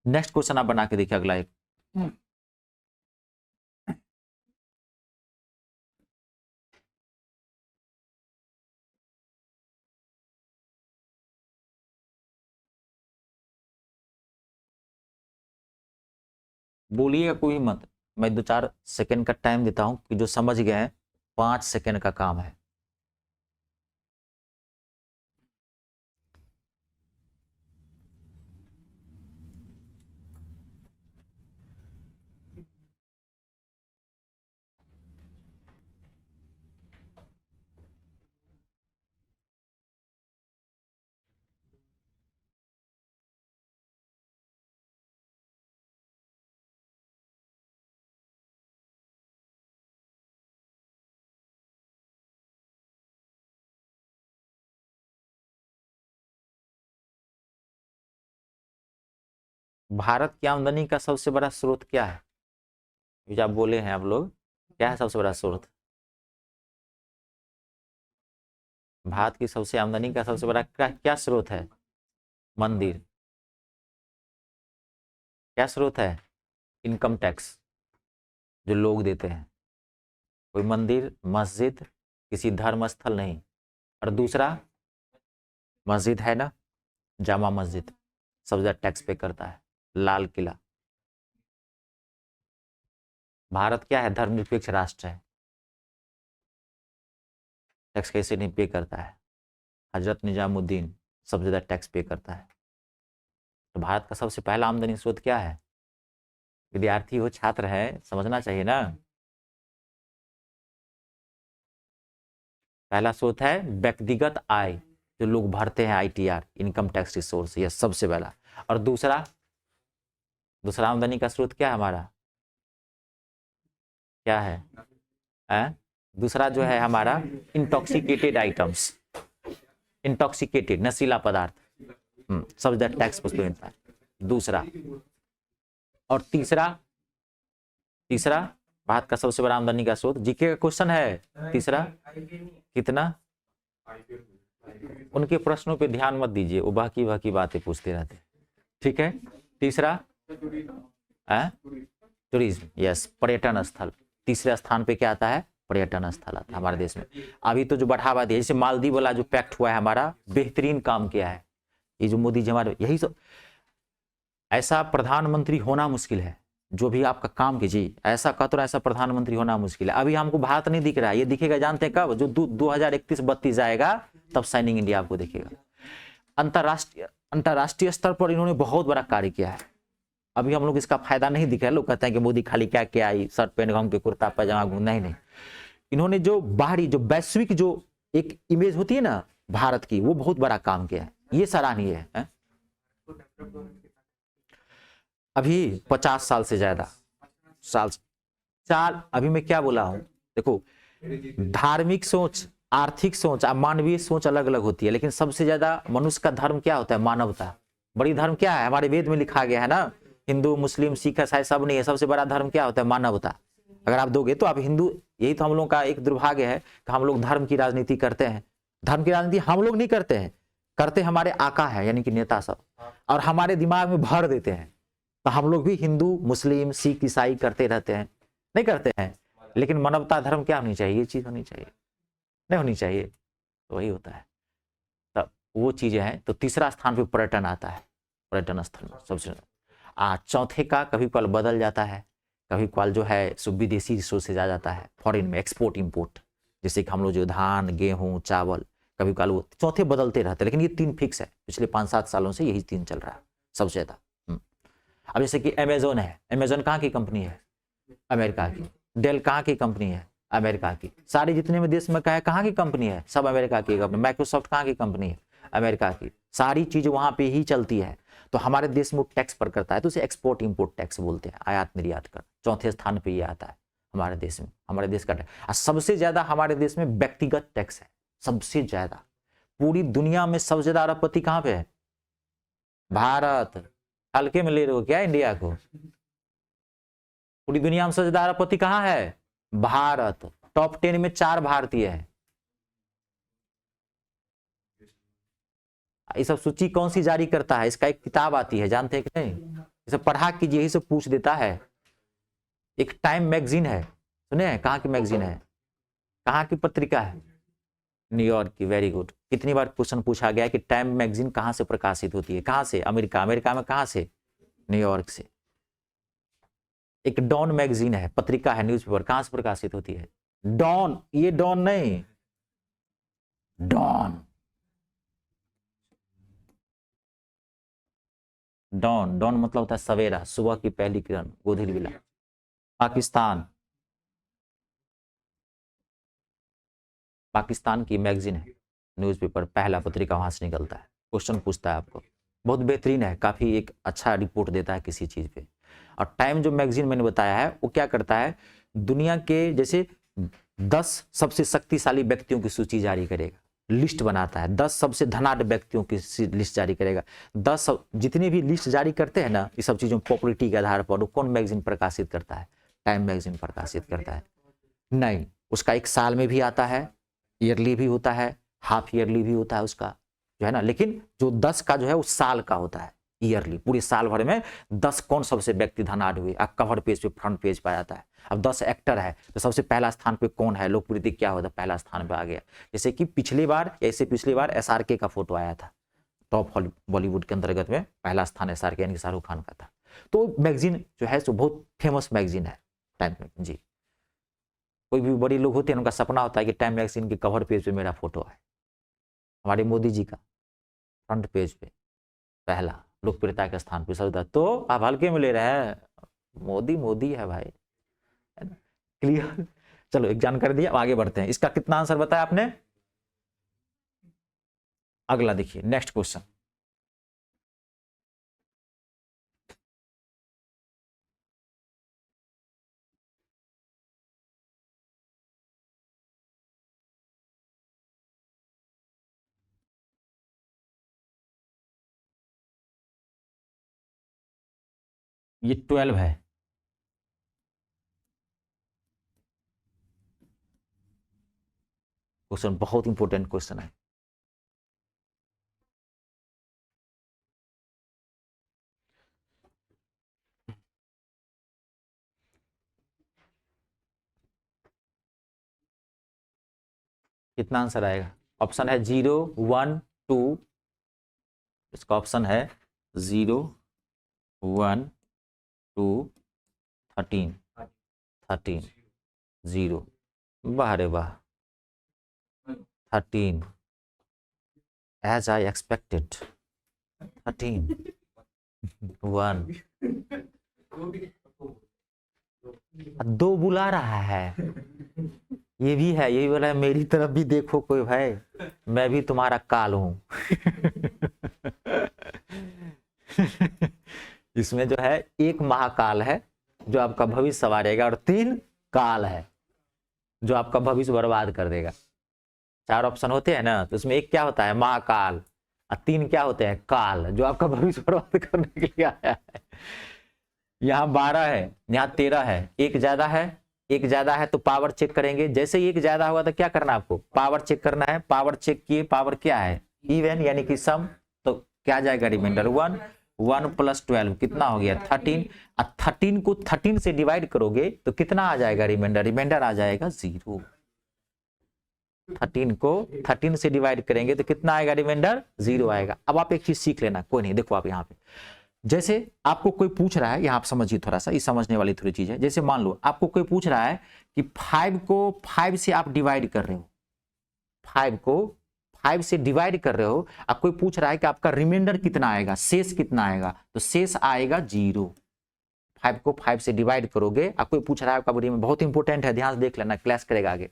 नेक्स्ट क्वेश्चन आप बना के देखिए, अगला एक। बोलिएगा कोई मत, मैं 2-4 सेकंड का टाइम देता हूं कि जो समझ गए हैं 5 सेकंड का काम है। भारत की आमदनी का सबसे बड़ा स्रोत क्या है? जो आप बोले हैं आप लोग, क्या है सबसे बड़ा स्रोत? भारत की सबसे आमदनी का सबसे बड़ा क्या स्रोत है? मंदिर। क्या स्रोत है? इनकम टैक्स जो लोग देते हैं। कोई मंदिर, मस्जिद, किसी धर्म स्थल नहीं। और दूसरा, मस्जिद है ना, जामा मस्जिद सबसे ज्यादा टैक्स पे करता है। लाल किला। भारत क्या है, धर्मनिरपेक्ष राष्ट्र है, टैक्स कैसे नहीं पे करता है? हजरत निजामुद्दीन सबसे ज्यादा टैक्स पे करता है। तो भारत का सबसे पहला आमदनी स्रोत क्या है? विद्यार्थी हो, छात्र है, समझना चाहिए ना। पहला स्रोत है व्यक्तिगत आय, जो लोग भरते हैं आईटीआर, इनकम टैक्स रिसोर्स, यह सबसे पहला। और दूसरा, दूसरा आमदनी का स्रोत क्या है हमारा? क्या है? दूसरा जो है हमारा इंटॉक्सिकेटेड आइटम्स, इंटॉक्सिकेटेड नशीला पदार्थ, सबसे ज्यादा टैक्स उस पर मिलता है। दूसरा, और तीसरा, तीसरा भारत का सबसे बड़ा आमदनी का स्रोत, जीके का क्वेश्चन है। तीसरा कितना? उनके प्रश्नों पे ध्यान मत दीजिए, वो बाकी बाकी बातें पूछते रहते। ठीक है, तीसरा टूरिज्म, यस, पर्यटन स्थल। तीसरे स्थान पे क्या आता है? पर्यटन स्थल आता है हमारे देश में। अभी तो जो बढ़ावा दिया, जैसे मालदीव वाला जो पैक्ट हुआ है हमारा, बेहतरीन काम किया है ये जो मोदी जी हमारे, यही सब ऐसा प्रधानमंत्री होना मुश्किल है, जो भी आपका काम कीजिए ऐसा कतरा ऐसा प्रधानमंत्री होना मुश्किल है। अभी हमको भारत नहीं दिख रहा है, ये दिखेगा जानते हैं कब, जो 2031-32 आएगा तब शाइनिंग इंडिया आपको दिखेगा। अंतरराष्ट्रीय स्तर पर इन्होंने बहुत बड़ा कार्य किया है। अभी हम लोग इसका फायदा नहीं दिख रहा है। लोग कहते हैं कि मोदी खाली क्या क्या आई, शर्ट पैंट घूम के कुर्ता पैजामा घूम, नहीं। इन्होंने जो बाहरी जो वैश्विक जो एक इमेज होती है ना भारत की, वो बहुत बड़ा काम किया है, ये सराहनीय है। अभी 50 साल से ज्यादा साल अभी मैं क्या बोला हूं, देखो धार्मिक सोच, आर्थिक सोच, मानवीय सोच अलग अलग होती है, लेकिन सबसे ज्यादा मनुष्य का धर्म क्या होता है, मानवता। बड़ी धर्म क्या है, हमारे वेद में लिखा गया है ना, हिंदू मुस्लिम सिख ईसाई सब नहीं है, सबसे बड़ा धर्म क्या होता है, मानवता। अगर आप दोगे तो आप हिंदू, यही तो हम लोग का एक दुर्भाग्य है कि हम लोग धर्म की राजनीति करते हैं। धर्म की राजनीति हम लोग नहीं करते हैं, करते हमारे आका है यानी कि नेता सब, और हमारे दिमाग में भर देते हैं। तो हम लोग भी हिंदू मुस्लिम सिख ईसाई करते रहते हैं, नहीं करते हैं। लेकिन मानवता धर्म क्या होनी चाहिए, ये चीज होनी चाहिए, नहीं होनी चाहिए, तो वही होता है। तब वो चीजें हैं। तो तीसरा स्थान पे पर्यटन आता है, पर्यटन स्थल में सबसे। चौथे का कभी कल बदल जाता है, कभी कल जो है सो विदेशी रिसोर्सेज आ जाता है, फॉरेन में एक्सपोर्ट इंपोर्ट, जैसे कि हम लोग जो धान गेहूं चावल, कभी कल वो चौथे बदलते रहते हैं, लेकिन ये 3 फिक्स है। पिछले 5-7 सालों से यही 3 चल रहा है सबसे ज्यादा। अब जैसे कि अमेजोन है, अमेजोन कहाँ की कंपनी है, अमेरिका की। डेल कहाँ की कंपनी है, अमेरिका की। सारे जितने में देश में कहाँ की कंपनी है, सब अमेरिका की कंपनी। माइक्रोसॉफ्ट कहाँ की कंपनी है, अमेरिका की। सारी चीज वहां पे ही चलती है। तो हमारे देश में टैक्स पर करता है, तो उसे एक्सपोर्ट इंपोर्ट टैक्स बोलते हैं, आयात निर्यात कर। चौथे स्थान पे ये आता है हमारे देश में, हमारे देश का टैक्स। सबसे ज्यादा हमारे देश में व्यक्तिगत टैक्स है, सबसे ज्यादा। पूरी दुनिया में सबसे ज्यादा अरबपति कहाँ पे है, भारत। हल्के में ले रहे हो क्या इंडिया को, पूरी दुनिया में सबसे ज्यादा अरबपति कहाँ है, भारत। टॉप 10 में 4 भारतीय है। ये सब सूची कौन सी जारी करता है, इसका एक किताब आती है, जानते हैं कि नहीं, ये सब पढ़ा कीजिए, यही सब पूछ देता है। एक टाइम मैगजीन है, सुने हैं, कहाँ की मैगजीन है, कहाँ की पत्रिका है, न्यूयॉर्क की। Very good. कितनी बार क्वेश्चन पूछा गया कि टाइम मैगजीन कहाँ से प्रकाशित होती है, कहाँ से, अमेरिका। अमेरिका में कहाँ से, न्यूयॉर्क से। एक डॉन मैगजीन है, पत्रिका है, न्यूज़पेपर, कहाँ से प्रकाशित होती है, डॉन। ये डॉन नहीं, डॉन। डॉन, डॉन मतलब होता है सवेरा, सुबह की पहली किरण, गोधूली बेला। पाकिस्तान, पाकिस्तान की मैगजीन है, न्यूज़पेपर, पहला पत्रिका वहां से निकलता है। क्वेश्चन पूछता है आपको, बहुत बेहतरीन है, काफी एक अच्छा रिपोर्ट देता है किसी चीज पे। और टाइम जो मैगजीन मैंने बताया है, वो क्या करता है, दुनिया के जैसे 10 सबसे शक्तिशाली व्यक्तियों की सूची जारी करेगा, लिस्ट बनाता है। 10 सबसे धनाढ्य व्यक्तियों की लिस्ट जारी करेगा। 10 जितनी भी लिस्ट जारी करते हैं ना, ये सब चीजों पॉपुलरिटी के आधार पर, कौन मैगजीन प्रकाशित करता है, टाइम मैगजीन प्रकाशित करता है। नहीं, उसका एक साल में भी आता है, ईयरली भी होता है, हाफ ईयरली भी होता है उसका, जो है ना। लेकिन जो 10 का जो है वो साल का होता है, ईयरली। पूरे साल भर में 10 कौन सबसे व्यक्ति धनाढ्य हुए, कवर पेज पे, फ्रंट पेज पे आता है। अब 10 एक्टर है, तो सबसे पहला स्थान पे कौन है, लोकप्रियता क्या होता है, पहला स्थान पे आ गया। जैसे कि पिछली बार, ऐसे पिछली बार SRK का फोटो आया था, टॉप बॉलीवुड के अंतर्गत में पहला स्थान SRK यानी शाहरुख खान का था। तो मैगजीन जो है सो बहुत फेमस मैगजीन है, टाइम मैगजीन जी। कोई भी बड़ी लोग होते हैं, उनका सपना होता है कि टाइम मैगजीन के कवर पेज पे मेरा फोटो है। हमारे मोदी जी का फ्रंट पेज पे पहला, लोकप्रियता के स्थान पे सब। तो आप हल्के में ले रहे हैं, मोदी मोदी है भाई, है ना, क्लियर। चलो एक जानकारी दिया, आगे बढ़ते हैं। इसका कितना आंसर बताया आपने, अगला देखिए, नेक्स्ट क्वेश्चन। ये 12 है, क्वेश्चन बहुत इंपॉर्टेंट क्वेश्चन है। कितना आंसर आएगा, ऑप्शन है 0 1 2, इसका ऑप्शन है 0 1 2 13 13 0, वाह रे वाह, 13 as I expected, 13 1 2 बुला रहा है, ये भी है, यही बोला है मेरी तरफ भी देखो कोई भाई, मैं भी तुम्हारा काल हूं। इसमें जो है एक महाकाल है जो आपका भविष्य संवारेगा और 3 काल है जो आपका भविष्य बर्बाद कर देगा। 4 ऑप्शन होते हैं ना, तो उसमें एक क्या होता है महाकाल और 3 क्या होते हैं काल, जो आपका भविष्य बर्बाद करने के लिए आया है। यहाँ 12 है, यहाँ 13 है, एक ज्यादा है, एक ज्यादा है तो पावर चेक करेंगे। जैसे ही एक ज्यादा होगा तो क्या करना है आपको, पावर चेक करना है। पावर चेक किए, पावर क्या है इवन यानी कि सम, तो क्या जाएगा रिमाइंडर 1 1 + 12 कितना हो गया 13, और 13 को 13 से डिवाइड करोगे तो कितना आ जाएगा रिमाइंडर, रिमाइंडर आ जाएगा 0। 13 को 13 से डिवाइड करेंगे तो कितना आएगा रिमाइंडर 0 आएगा। अब आप एक चीज सीख लेना, कोई नहीं, देखो आप यहाँ पे जैसे आपको कोई पूछ रहा है, यहाँ आप समझिए थोड़ा सा, ये समझने वाली थोड़ी चीज है। जैसे मान लो आपको कोई पूछ रहा है कि 5 को 5 से आप डिवाइड कर रहे हो, 5 को 5 से डिवाइड कर रहे हो, अब कोई पूछ रहा है कि आपका रिमाइंडर कितना आएगा, शेष कितना आएगा, तो शेष आएगा 0। 5 को 5 से डिवाइड करोगे, अब कोई पूछ रहा है आपका बड़ी में, बहुत इंपॉर्टेंट है, ध्यान से देख लेना, क्लास करेगा आगे।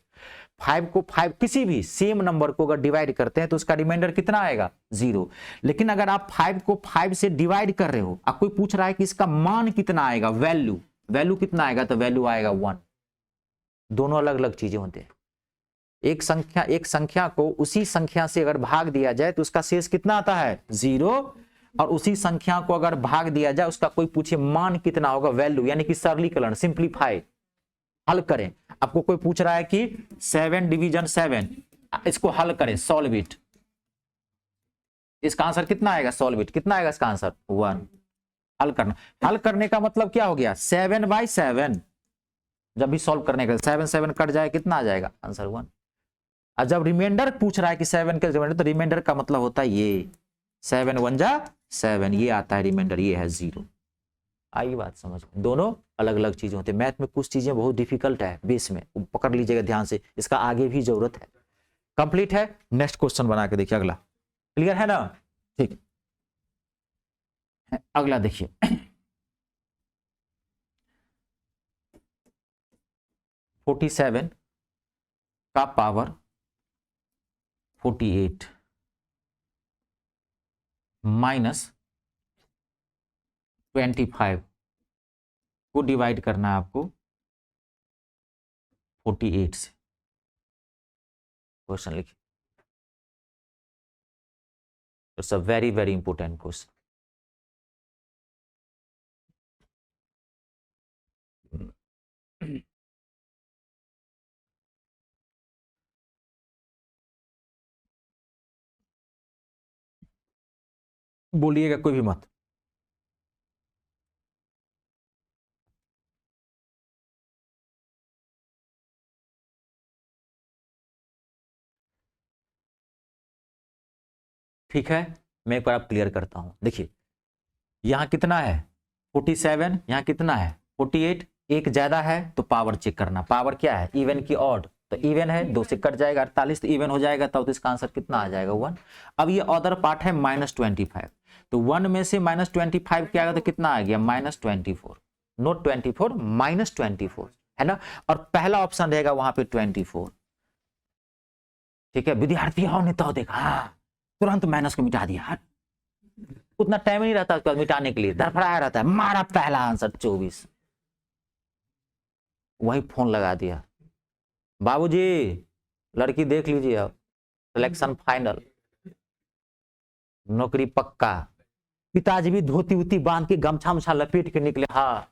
5 को 5 किसी भी सेम नंबर को अगर डिवाइड करते हैं तो उसका रिमाइंडर कितना आएगा 0। लेकिन अगर आप 5 को 5 से डिवाइड कर रहे हो, अब कोई पूछ रहा है कि इसका मान कितना आएगा, वैल्यू, वैल्यू कितना आएगा, तो वैल्यू आएगा 1। दोनों अलग अलग चीजें होते हैं। एक संख्या को उसी संख्या से अगर भाग दिया जाए तो उसका शेष कितना आता है 0, और उसी संख्या को अगर भाग दिया जाए, उसका कोई पूछे मान कितना होगा, वैल्यू, यानी कि सरलीकरण, सिंप्लीफाई, हल करें। आपको कोई पूछ रहा है कि 7 डिवीजन 7, इसको हल करें, सॉल्व इट, इसका आंसर कितना आएगा, सॉल्व इट, कितना आएगा इसका आंसर 1। हल करना, हल करने का मतलब क्या हो गया 7/7, जब भी सॉल्व करने का 7 7 कट जाए कितना आ जाएगा आंसर 1। और जब रिमाइंडर पूछ रहा है कि 7 के रिमाइंडर, तो रिमाइंडर का मतलब होता है ये 7 1 जा 7, ये आता है रिमाइंडर, ये है 0। आई बात समझ, दोनों अलग अलग चीजें होती है। मैथ में कुछ चीजें बहुत डिफिकल्ट है बेस में, पकड़ लीजिएगा ध्यान से, इसका आगे भी जरूरत है। कंप्लीट है, नेक्स्ट क्वेश्चन बना के देखिए अगला, क्लियर है ना, ठीक। अगला देखिए 47 का पावर 48 माइनस 25 को डिवाइड करना है आपको 48 से। क्वेश्चन लिखिए, it's a very very important question. बोलिएगा कोई भी मत। ठीक है, मैं एक बार आप क्लियर करता हूं। देखिए यहां कितना है 47, यहां कितना है 48, एक ज्यादा है तो पावर चेक करना, पावर क्या है इवन की ऑड, तो इवन है 2 से कट जाएगा 48, तो इवन हो जाएगा, तब तो इसका आंसर कितना आ जाएगा 1। अब ये अदर पार्ट है -25, तो 1 में से -25 क्या आएगा, तो कितना आ गया -24, नोट 24 -24 है ना, और पहला ऑप्शन रहेगा वहां पे 24। ठीक है, विद्यार्थी हो नहीं तो देखा, हाँ तुरंत माइनस को मिटा दिया, उतना टाइम नहीं रहता उसके बाद मिटाने के लिए, धड़फड़ाया रहता है, मारा पहला आंसर 24, वही फोन लगा दिया, बाबूजी लड़की देख लीजिए, अब सिलेक्शन फाइनल, नौकरी पक्का। पिताजी भी धोती उती बांध के गमछा मछा लपेट के निकले, हाँ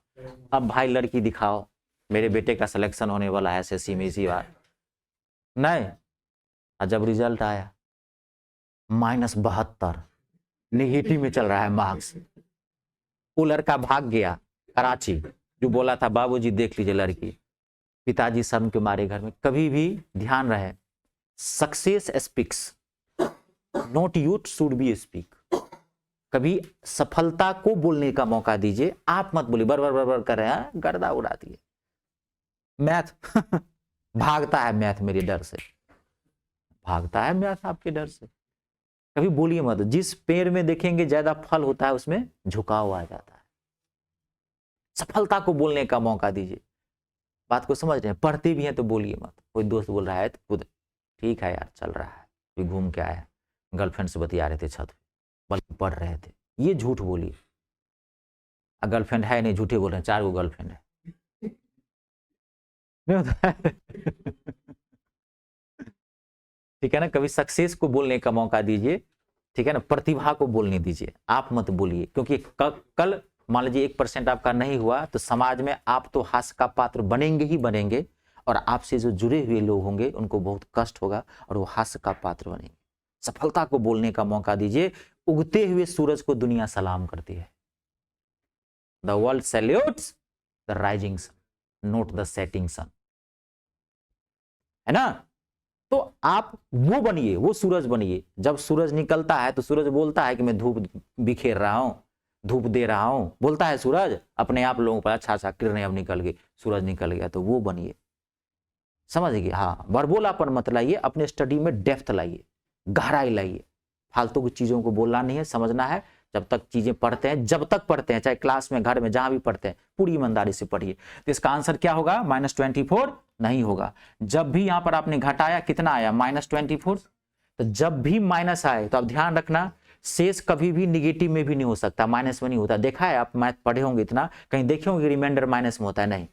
अब भाई लड़की दिखाओ, मेरे बेटे का सिलेक्शन होने वाला है एसएससी में इसी बार। नहीं, जब रिजल्ट आया -72, नेगेटिव में चल रहा है मार्क्स, वो लड़का भाग गया कराची, जो बोला था बाबूजी देख लीजिए लड़की। पिताजी शर्म के मारे घर में। कभी भी ध्यान रहे, success speaks, not you should be speak. कभी सफलता को बोलने का मौका दीजिए, आप मत बोलिए बर बर बर बर कर रहे हैं, गर्दा उड़ा दिए। मैथ भागता है मैथ मेरे डर से, भागता है मैथ आपके डर से। कभी बोलिए मत, जिस पेड़ में देखेंगे ज्यादा फल होता है उसमें झुकाव आ जाता है। सफलता को बोलने का मौका दीजिए। बात को समझ रहे हैं? पढ़ते भी हैं तो बोलिए मत। कोई दोस्त बोल रहा है तो खुद ठीक है यार चल रहा है, भी घूम के आया, गर्लफ्रेंड से बतिया रहे थे छत पे, बल्कि पढ़ रहे थे, ये झूठ बोलिए। गर्लफ्रेंड है नहीं, झूठे बोल रहे हैं, 4 गो गर्लफ्रेंड है, नहीं होता है ठीक है ना। कभी सक्सेस को बोलने का मौका दीजिए, ठीक है ना, प्रतिभा को बोलने दीजिए, आप मत बोलिए। क्योंकि कल मान लीजिए 1% आपका नहीं हुआ तो समाज में आप तो हास्य का पात्र बनेंगे ही बनेंगे, और आपसे जो जुड़े हुए लोग होंगे उनको बहुत कष्ट होगा और वो हास्य का पात्र बनेंगे। सफलता को बोलने का मौका दीजिए। उगते हुए सूरज को दुनिया सलाम करती है। The world salutes the rising sun, not the setting sun, है ना। तो आप वो बनिए, वो सूरज बनिए। जब सूरज निकलता है तो सूरज बोलता है कि मैं धूप बिखेर रहा हूं, धूप दे रहा हूं, बोलता है सूरज अपने आप लोगों पर, अच्छा अच्छा किरणें अब निकल गई, सूरज निकल गया, तो वो बनिए। समझ गए? हाँ, बरबोलापन मत लाइए, अपने स्टडी में डेप्थ लाइए, गहराई लाइए। फालतू की चीजों को बोलना नहीं है, समझना है। जब तक चीजें पढ़ते हैं, जब तक पढ़ते हैं, चाहे क्लास में, घर में, जहां भी पढ़ते हैं, पूरी ईमानदारी से पढ़िए। तो इसका आंसर क्या होगा? -24 नहीं होगा। जब भी यहां पर आपने घटाया, कितना आया? -24। तो जब भी माइनस आए तो आप ध्यान रखना, शेष कभी भी निगेटिव में भी नहीं हो सकता, माइनस में नहीं होता। देखा है आप, मैथ पढ़े होंगे इतना, कहीं देखे होंगे रिमाइंडर माइनस में होता है? नहीं।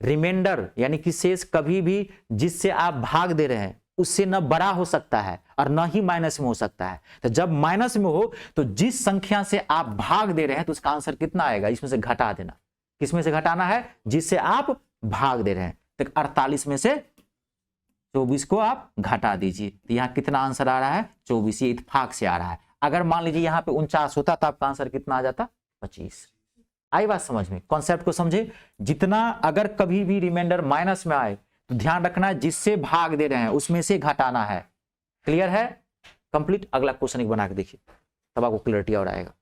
रिमाइंडर यानी कि शेष कभी भी जिससे आप भाग दे रहे हैं उससे न बड़ा हो सकता है और न ही माइनस में हो सकता है। तो जब माइनस में हो तो जिस संख्या से आप भाग दे रहे हैं तो उसका आंसर कितना आएगा? इसमें से घटा देना। किसमें से घटाना है? जिससे आप भाग दे रहे हैं। तो 48 में से 24 को आप घटा दीजिए, तो यहां कितना आंसर आ रहा है? 24। ये इत्तेफाक से आ रहा है। अगर मान लीजिए यहां पे 49 होता तो आपका आंसर कितना आ जाता? 25। आई बात समझ में? कॉन्सेप्ट को समझे? जितना अगर कभी भी रिमाइंडर माइनस में आए तो ध्यान रखना है जिससे भाग दे रहे हैं उसमें से घटाना है। क्लियर है? कंप्लीट। अगला क्वेश्चन एक बना के देखिए, तब आपको क्लियरिटी और आएगा।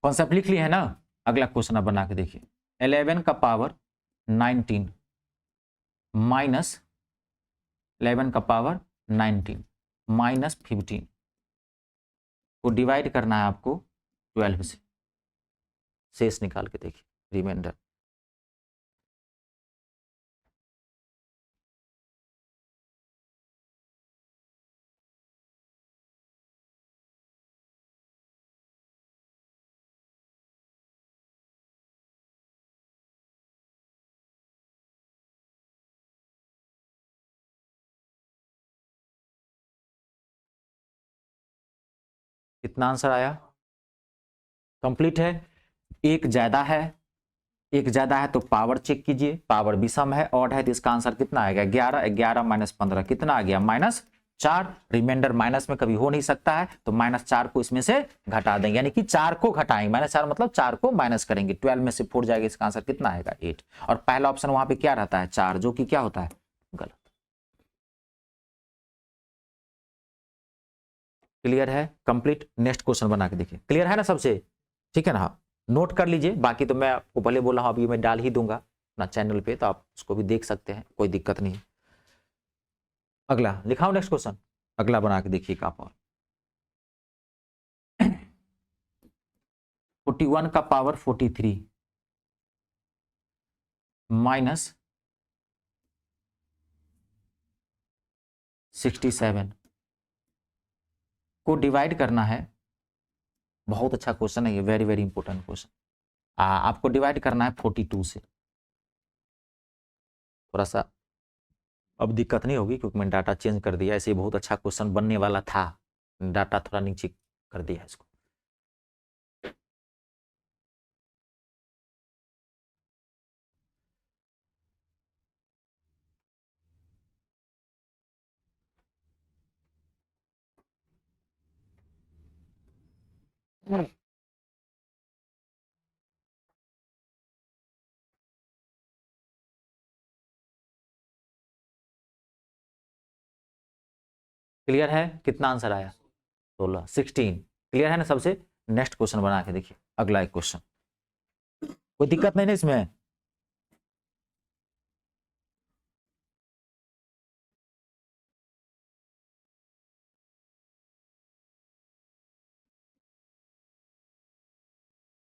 कॉन्सेप्ट लिख लिए है ना? अगला क्वेश्चन आप बना के देखिए। 11 का पावर 19 माइनस 11 का पावर 19 माइनस 15 को डिवाइड करना है आपको 12 से। शेष निकाल के देखिए, रिमाइंडर। कितना आंसर आया? कंप्लीट है। एक ज्यादा है, एक ज्यादा है तो पावर चेक कीजिए, पावर विषम है, ऑड है, तो इसका आंसर कितना आएगा? 11। 11 माइनस 15 कितना आ गया? -4। रिमाइंडर माइनस में कभी हो नहीं सकता है, तो -4 को इसमें से घटा देंगे, यानी कि 4 को घटाएंगे। -4 मतलब 4 को माइनस करेंगे, 12 में से 4 जाएगा, इसका आंसर कितना आएगा? 8। और पहला ऑप्शन वहां पे क्या रहता है? 4, जो कि क्या होता है? गलत। क्लियर है? कंप्लीट। नेक्स्ट क्वेश्चन बना के देखिए। क्लियर है ना सबसे? ठीक है ना? हाँ, नोट कर लीजिए। बाकी तो मैं आपको पहले बोला हूं, अभी मैं डाल ही दूंगा अपना चैनल पे, तो आप उसको भी देख सकते हैं, कोई दिक्कत नहीं। अगला लिखाओ नेक्स्ट क्वेश्चन। अगला बना के देखिए आप। 41 का पावर 43 माइनस 67 को डिवाइड करना है। बहुत अच्छा क्वेश्चन है ये, वेरी वेरी इंपॉर्टेंट क्वेश्चन। आपको डिवाइड करना है 42 से। थोड़ा सा अब दिक्कत नहीं होगी क्योंकि मैंने डाटा चेंज कर दिया, ऐसे बहुत अच्छा क्वेश्चन बनने वाला था, डाटा थोड़ा नीचे कर दिया इसको। क्लियर है? कितना आंसर आया? 16 16 क्लियर है ना सबसे। नेक्स्ट क्वेश्चन बना के देखिए, अगला एक क्वेश्चन, कोई दिक्कत नहीं ना इसमें।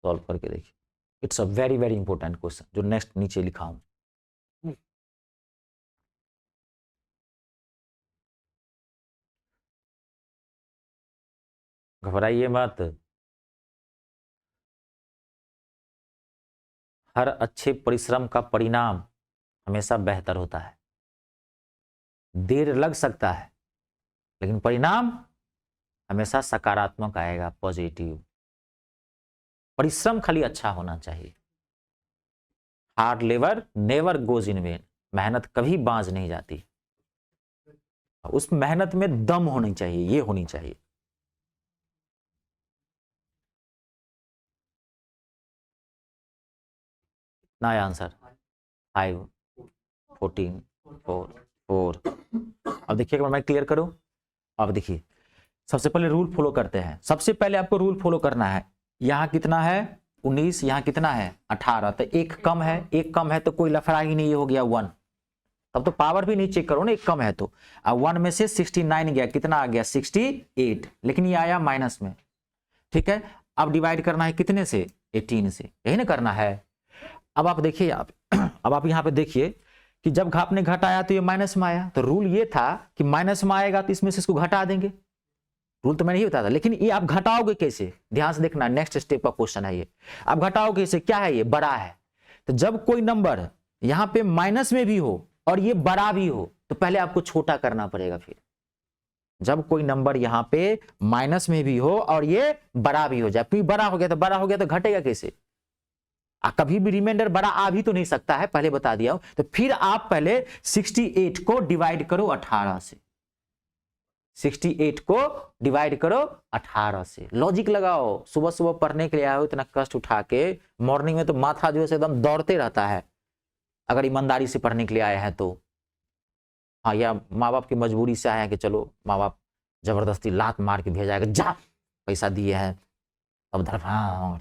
सॉल्व करके देखिए, it's a very very important question जो नेक्स्ट नीचे लिखा हूं। घबराइए मत, हर अच्छे परिश्रम का परिणाम हमेशा बेहतर होता है। देर लग सकता है लेकिन परिणाम हमेशा सकारात्मक आएगा, पॉजिटिव। परिश्रम खाली अच्छा होना चाहिए। Hard labour never goes in when, मेहनत कभी बाज नहीं जाती। उस मेहनत में दम होनी चाहिए, ये होनी चाहिए। ना आंसर 5 14 4 4। अब देखिए, मैं क्लियर करूं। अब देखिए, सबसे पहले रूल फॉलो करते हैं। सबसे पहले आपको रूल फॉलो करना है। यहां कितना है 19, यहां कितना है 18, तो एक कम है, एक कम है तो कोई लफड़ा ही नहीं, ये हो गया 1। तब तो पावर भी नहीं चेक करो ना, एक कम है तो। अब 1 में से 69 गया, कितना आ गया 68, लेकिन ये आया माइनस में। ठीक है, अब डिवाइड करना है कितने से 18 से, यही ना करना है। अब आप देखिए, आप अब आप यहां पे देखिए कि जब आपने घटाया तो ये माइनस में आया, तो रूल ये था कि माइनस में आएगा तो इसमें से इसको घटा देंगे। रूल तो मैंने ही बताया था, लेकिन ये आप घटाओगे कैसे, ध्यान से देखना, नेक्स्ट स्टेप का क्वेश्चन है ये। आप घटाओगे कैसे, क्या है ये बड़ा है, तो जब कोई नंबर यहां पे माइनस में भी हो और ये बड़ा भी हो तो पहले आपको छोटा करना पड़ेगा। फिर जब कोई नंबर यहां पे माइनस में भी हो और ये बड़ा भी हो जाए, फिर बड़ा हो गया तो बड़ा हो गया तो घटेगा कैसे, कभी भी रिमाइंडर बड़ा आ भी तो नहीं सकता है, पहले बता दिया। तो फिर आप पहले 68 को डिवाइड करो 18 से, 68 को डिवाइड करो 18 से। लॉजिक लगाओ, सुबह सुबह पढ़ने के लिए आए हो, इतना कष्ट उठा के, मॉर्निंग में तो माथा जो है एकदम दौड़ते रहता है, अगर ईमानदारी से पढ़ने के लिए आए हैं तो। हाँ, या माँ बाप की मजबूरी से आए हैं कि चलो माँ बाप जबरदस्ती लात मार के भेजा है, जा पैसा दिए हैं अब धर, हाँ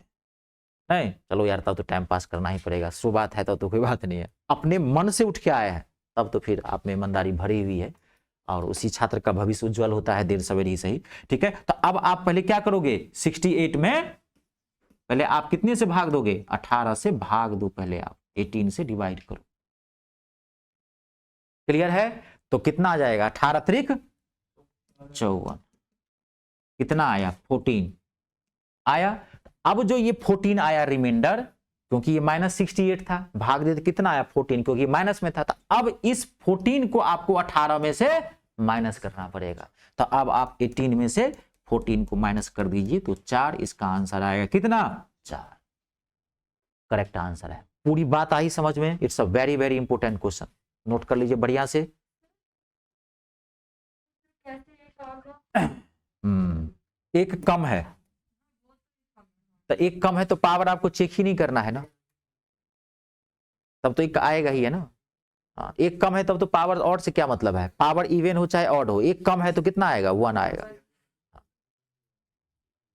नहीं चलो यार, तब तो टाइम पास करना ही पड़ेगा, सो बात है, तब तो कोई बात नहीं है। अपने मन से उठ के आए हैं तब तो फिर आप में ईमानदारी भरी हुई है, और उसी छात्र का भविष्य उज्जवल होता है, देर सवेर ही सही। ठीक है, तो अब आप पहले क्या करोगे, 68 में पहले आप कितने से भाग दोगे, 18 से भाग दो, पहले आप 18 से डिवाइड करो। क्लियर है, तो कितना आ जाएगा, 18 त्रिक 54, कितना आया 14 आया। अब जो ये 14 आया रिमाइंडर, क्योंकि ये -68 था, भाग दे तो कितना आया 14, क्योंकि माइनस में था, तो अब इस 14 को आपको 18 में से माइनस करना पड़ेगा। तो अब आप 18 में से 14 को माइनस कर दीजिए तो 4, इसका आंसर आएगा कितना 4, करेक्ट आंसर है। पूरी बात आई समझ में, it's a very very important question, note कर लीजिए बढ़िया से। एक कम है, तो एक कम है तो पावर आपको चेक ही नहीं करना है ना, तब तो एक आएगा ही है ना। हाँ, एक कम है तब तो पावर ऑड से क्या मतलब है, पावर इवन हो चाहे ऑड हो, एक कम है तो कितना आएगा 1 आएगा।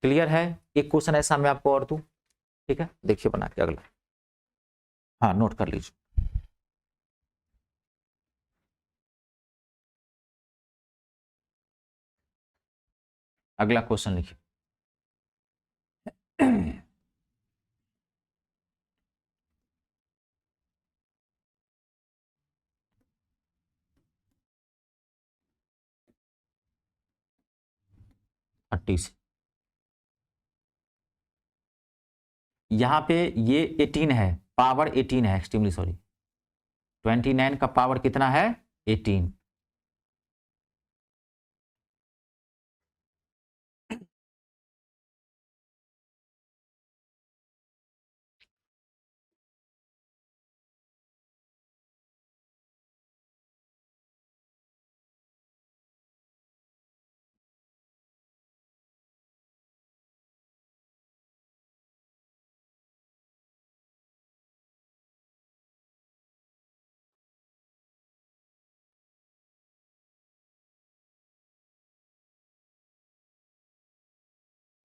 क्लियर है, एक क्वेश्चन ऐसा मैं आपको और दूं, ठीक है, देखिए बना के अगला। हाँ, नोट कर लीजिए। अगला क्वेश्चन लिखिए। 30 से, यहां पे ये 18 है, पावर 18 है, एक्सट्रीमली सॉरी, 29 का पावर कितना है 18।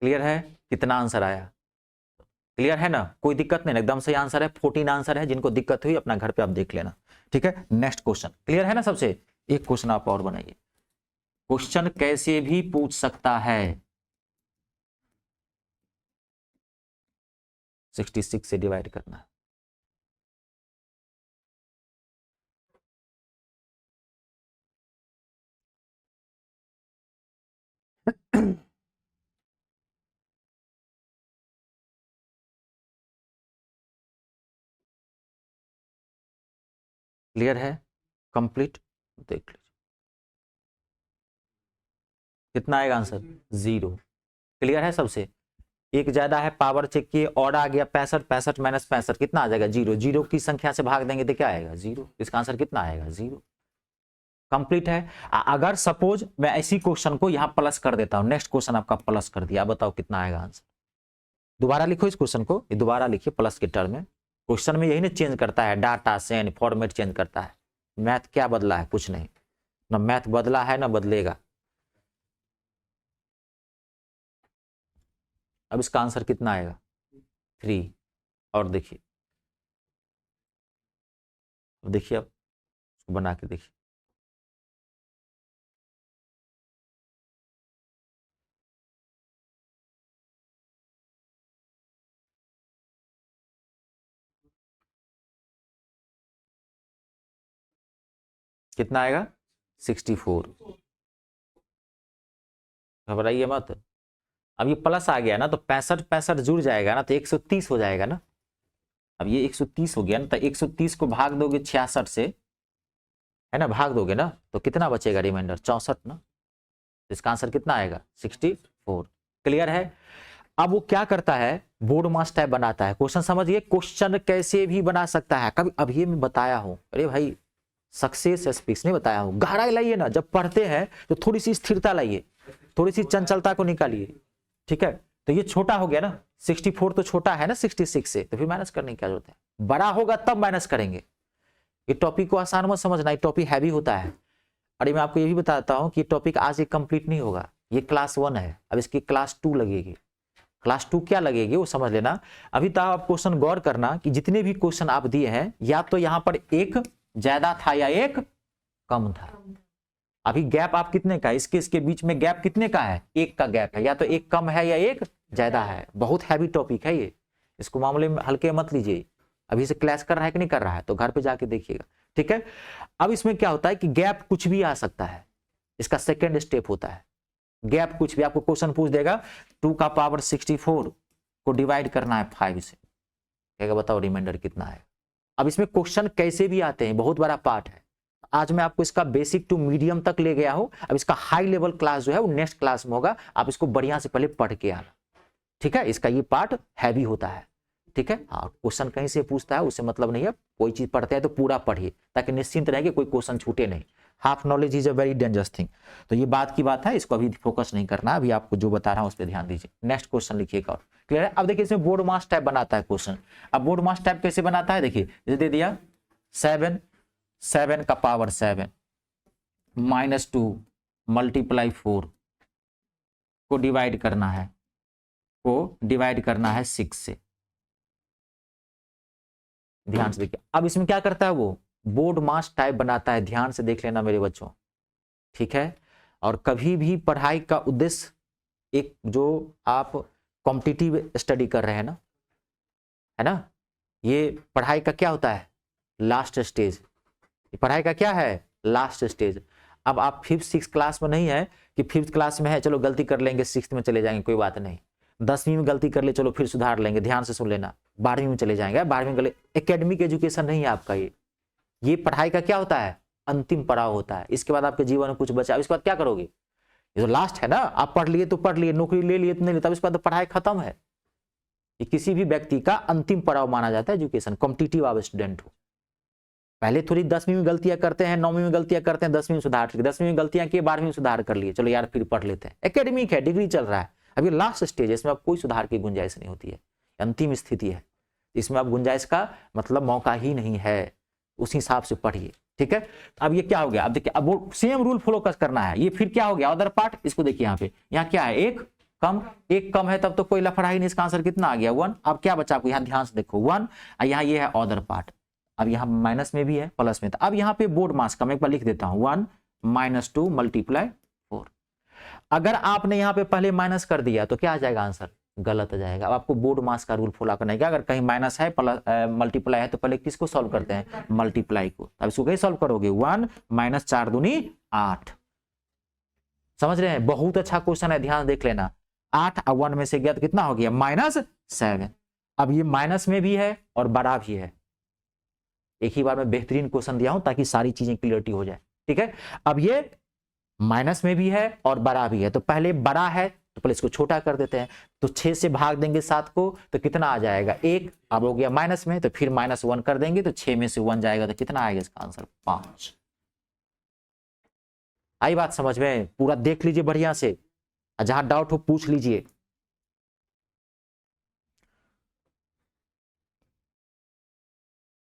क्लियर है? कितना आंसर आया? क्लियर है ना? कोई दिक्कत नहीं, एकदम सही आंसर है। 14 आंसर है। जिनको दिक्कत हुई अपना घर पे आप देख लेना, ठीक है। नेक्स्ट क्वेश्चन क्लियर है ना? सबसे एक क्वेश्चन आप और बनाइए। क्वेश्चन कैसे भी पूछ सकता है। 66 से डिवाइड करना है। क्लियर है? कंप्लीट देख लीजिए कितना आएगा आंसर, 0। क्लियर है? सबसे एक ज्यादा है, पावर चेक किए, और आ गया 65, 65 माइनस 65 कितना आ जाएगा, 0। 0 की संख्या से भाग देंगे तो क्या आएगा, 0। इसका आंसर कितना आएगा, 0। कंप्लीट है। अगर सपोज मैं ऐसी क्वेश्चन को यहां प्लस कर देता हूं, नेक्स्ट क्वेश्चन आपका प्लस कर दिया, बताओ कितना आएगा आंसर। दोबारा लिखो इस क्वेश्चन को, ये दोबारा लिखिए प्लस के टर्म में। क्वेश्चन में यही ना चेंज करता है, डाटा सेंड फॉर्मेट चेंज करता है। मैथ क्या बदला है, कुछ नहीं, ना मैथ बदला है ना बदलेगा। अब इसका आंसर कितना आएगा, 3। और देखिए, देखिए अब इसको बना के देखिए, कितना आएगा, 64। घबराइए मत। अब ये प्लस आ गया ना तो 65 65 जुड़ जाएगा ना तो 130 हो जाएगा ना। अब ये 130 हो गया ना तो 130 को भाग दोगे 66 से, है ना, भाग दोगे ना तो कितना बचेगा रिमाइंडर, 64 ना। इसका आंसर कितना आएगा, 64। क्लियर है? अब वो क्या करता है, बोर्ड मास टाइप बनाता है। क्वेश्चन समझिए, क्वेश्चन कैसे भी बना सकता है। कभी अब ये मैं बताया हूं, अरे भाई सक्सेस स्पीक्स नहीं बताया हूं। गहराई लाइए ना, जब पढ़ते हैं तो थोड़ी सी स्थिरता लाइए, थोड़ी सी चंचलता को निकालिए, ठीक है। तो ये छोटा हो गया ना, 64 तो छोटा है ना 66 से, तो फिर माइनस करने की क्या जरूरत है, बड़ा होगा तब माइनस करेंगे। ये टॉपिक को आसान मत समझना, ये टॉपिक हैवी होता है। अरे मैं आपको ये भी बताता हूं कि टॉपिक आज एक कंप्लीट नहीं होगा, ये क्लास 1 है, अब इसकी क्लास 2 लगेगी। क्लास 2 क्या लगेगी वो समझ लेना। अभी तक आप क्वेश्चन गौर करना कि जितने भी क्वेश्चन आप दिए हैं, या तो यहां पर एक ज्यादा था या एक कम था। अभी गैप आप कितने का, इसके बीच में गैप कितने का है, एक का गैप है, या तो एक कम है या एक ज्यादा है। बहुत हैवी टॉपिक है ये, इसको मामले में हल्के मत लीजिए। अभी से क्लास कर रहा है कि नहीं कर रहा है तो घर पे जाके देखिएगा, ठीक है। अब इसमें क्या होता है कि गैप कुछ भी आ सकता है, इसका सेकेंड स्टेप होता है गैप कुछ भी। आपको क्वेश्चन पूछ देगा 2 का पावर 64 को डिवाइड करना है 5 से, कहेगा बताओ रिमाइंडर कितना है। अब इसमें क्वेश्चन कैसे भी आते हैं, बहुत बड़ा पार्ट है। आज मैं आपको इसका बेसिक टू मीडियम तक ले गया हूं। अब इसका हाई लेवल क्लास जो है वो नेक्स्ट क्लास में होगा, आप इसको बढ़िया से पहले पढ़ के आना, ठीक है। इसका ये पार्ट हैवी होता है, ठीक है। हाँ, क्वेश्चन कहीं से पूछता है उससे मतलब नहीं है, कोई चीज पढ़ते हैं तो पूरा पढ़िए ताकि निश्चिंत रहे कि कोई क्वेश्चन छूटे नहीं। Half knowledge is a very dangerous thing. तो ये बात की बात है, इसको अभी फोकस नहीं करना, अभी आपको जो बता रहा हूं उस पर ध्यान दीजिए। नेक्स्ट क्वेश्चन लिखिएगा, और क्लियर है? अब देखिए इसमें बोर्ड मास टाइप बनाता है क्वेश्चन। अब बोर्ड मास टाइप कैसे बनाता है, देखिए जैसे दे दिया 7 का पावर 7 -2 मल्टीप्लाई 4 को डिवाइड करना है, को डिवाइड करना है 6 से। ध्यान से देखिए, अब इसमें क्या करता है वो बोर्ड मास टाइप बनाता है। ध्यान से देख लेना मेरे बच्चों, ठीक है। और कभी भी पढ़ाई का उद्देश्य, एक जो आप कॉम्पिटिटिव स्टडी कर रहे हैं ना, है ना, ये पढ़ाई का क्या होता है, लास्ट स्टेज। पढ़ाई का क्या है, लास्ट स्टेज। अब आप 5th 6th क्लास में नहीं है कि 5th क्लास में है चलो गलती कर लेंगे 6th में चले जाएंगे, कोई बात नहीं। 10वीं में गलती कर ले चलो फिर सुधार लेंगे, ध्यान से सुन लेना। 12वीं में चले जाएंगे, 12वीं में एकेडमिक एजुकेशन नहीं है आपका ये पढ़ाई का क्या होता है, अंतिम पड़ाव होता है। इसके बाद आपके जीवन में कुछ बचा, इसके बाद क्या करोगे, ये तो लास्ट है ना। आप पढ़ लिए तो पढ़ लिए, नौकरी ले लिए तो नहीं लेता, इसके बाद तो पढ़ाई खत्म है। ये किसी भी व्यक्ति का अंतिम पड़ाव माना जाता है एजुकेशन, कॉम्पिटिटिव आप स्टूडेंट हो। पहले थोड़ी 10वीं में गलतियां करते हैं, 9वीं में गलतियां करते हैं, 10वीं में सुधार, 10वीं में गलतियां की, 12वीं में सुधार कर लिए, चलो यार फिर पढ़ लेते हैं। एकेडमिक है, डिग्री चल रहा है, अभी लास्ट स्टेज है, इसमें अब कोई सुधार की गुंजाइश नहीं होती है, अंतिम स्थिति है, इसमें अब गुंजाइश का मतलब मौका ही नहीं है। उसी हिसाब से पढ़िए, ठीक है। अब ये क्या हो गया, अब देखिए अब वो सेम रूल फॉलो करना है। ये फिर क्या हो गया, अदर पार्ट, इसको देखिए यहाँ पे, यहाँ क्या है, एक कम, एक कम है तब तो कोई लफड़ा ही नहीं, इसका आंसर कितना आ गया 1। अब क्या बचा आपको, यहाँ ध्यान से देखो 1, यहाँ ये है ऑर्डर पार्ट, अब यहाँ माइनस में भी है प्लस में था। अब यहाँ पे बोर्ड मास का मैं एक बार लिख देता हूँ 1 - 2 × 4। अगर आपने यहाँ पे पहले माइनस कर दिया तो क्या आ जाएगा आंसर, गलत आ जाएगा। अब आपको बोर्ड मास का रूल फॉलो करना है, अगर कहीं माइनस है प्लस मल्टीप्लाई है तो पहले किसको सॉल्व करते हैं, मल्टीप्लाई को। अब इसको कैसे सॉल्व करोगे, 1 - 4 दूनी 8। समझ रहे हैं, बहुत अच्छा क्वेश्चन है, ध्यान देख लेना। 8 और 1 में से गया तो कितना हो गया, -7। अब ये माइनस में भी है और बड़ा भी है, एक ही बार में बेहतरीन क्वेश्चन दिया हूं ताकि सारी चीजें क्लियरिटी हो जाए, ठीक है। अब ये माइनस में भी है और बड़ा भी है, तो पहले बड़ा है तो पहले इसको छोटा कर देते हैं, तो 6 से भाग देंगे 7 को तो कितना आ जाएगा 1। अब हो गया माइनस में तो फिर -1 कर देंगे तो 6 में से 1 जाएगा तो कितना आएगा इसका आंसर 5। आई बात समझ में, पूरा देख लीजिए बढ़िया से, जहां डाउट हो पूछ लीजिए।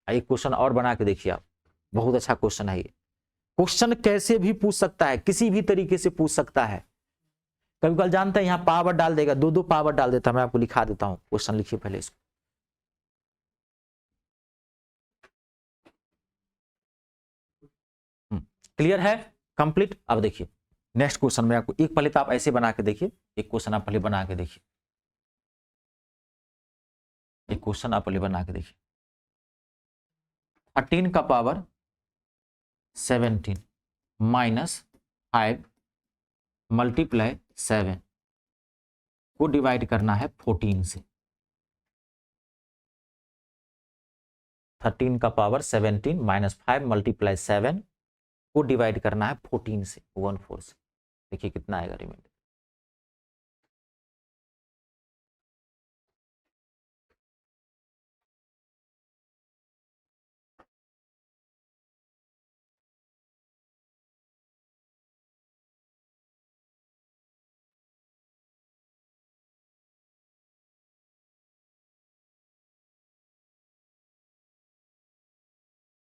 एक क्वेश्चन और बना के देखिए आप, बहुत अच्छा क्वेश्चन है ये। क्वेश्चन कैसे भी पूछ सकता है, किसी भी तरीके से पूछ सकता है। कभी कल जानते हैं यहाँ पावर डाल देगा, 2 पावर डाल देता है। मैं आपको लिखा देता हूं, क्वेश्चन लिखिए पहले इसको। क्लियर है, कंप्लीट। अब देखिए नेक्स्ट क्वेश्चन में आपको एक, पहले तो आप ऐसे बना के देखिए, एक क्वेश्चन आप पहले बना के देखिए, एक क्वेश्चन आप पहले बना के देखिए। 13 का पावर 17 -5 × 7 को डिवाइड करना है 14 से। 13 का पावर 17 -5 × 7 को डिवाइड करना है 14 से, 14 से। देखिए कितना आएगा रिमाइंडर।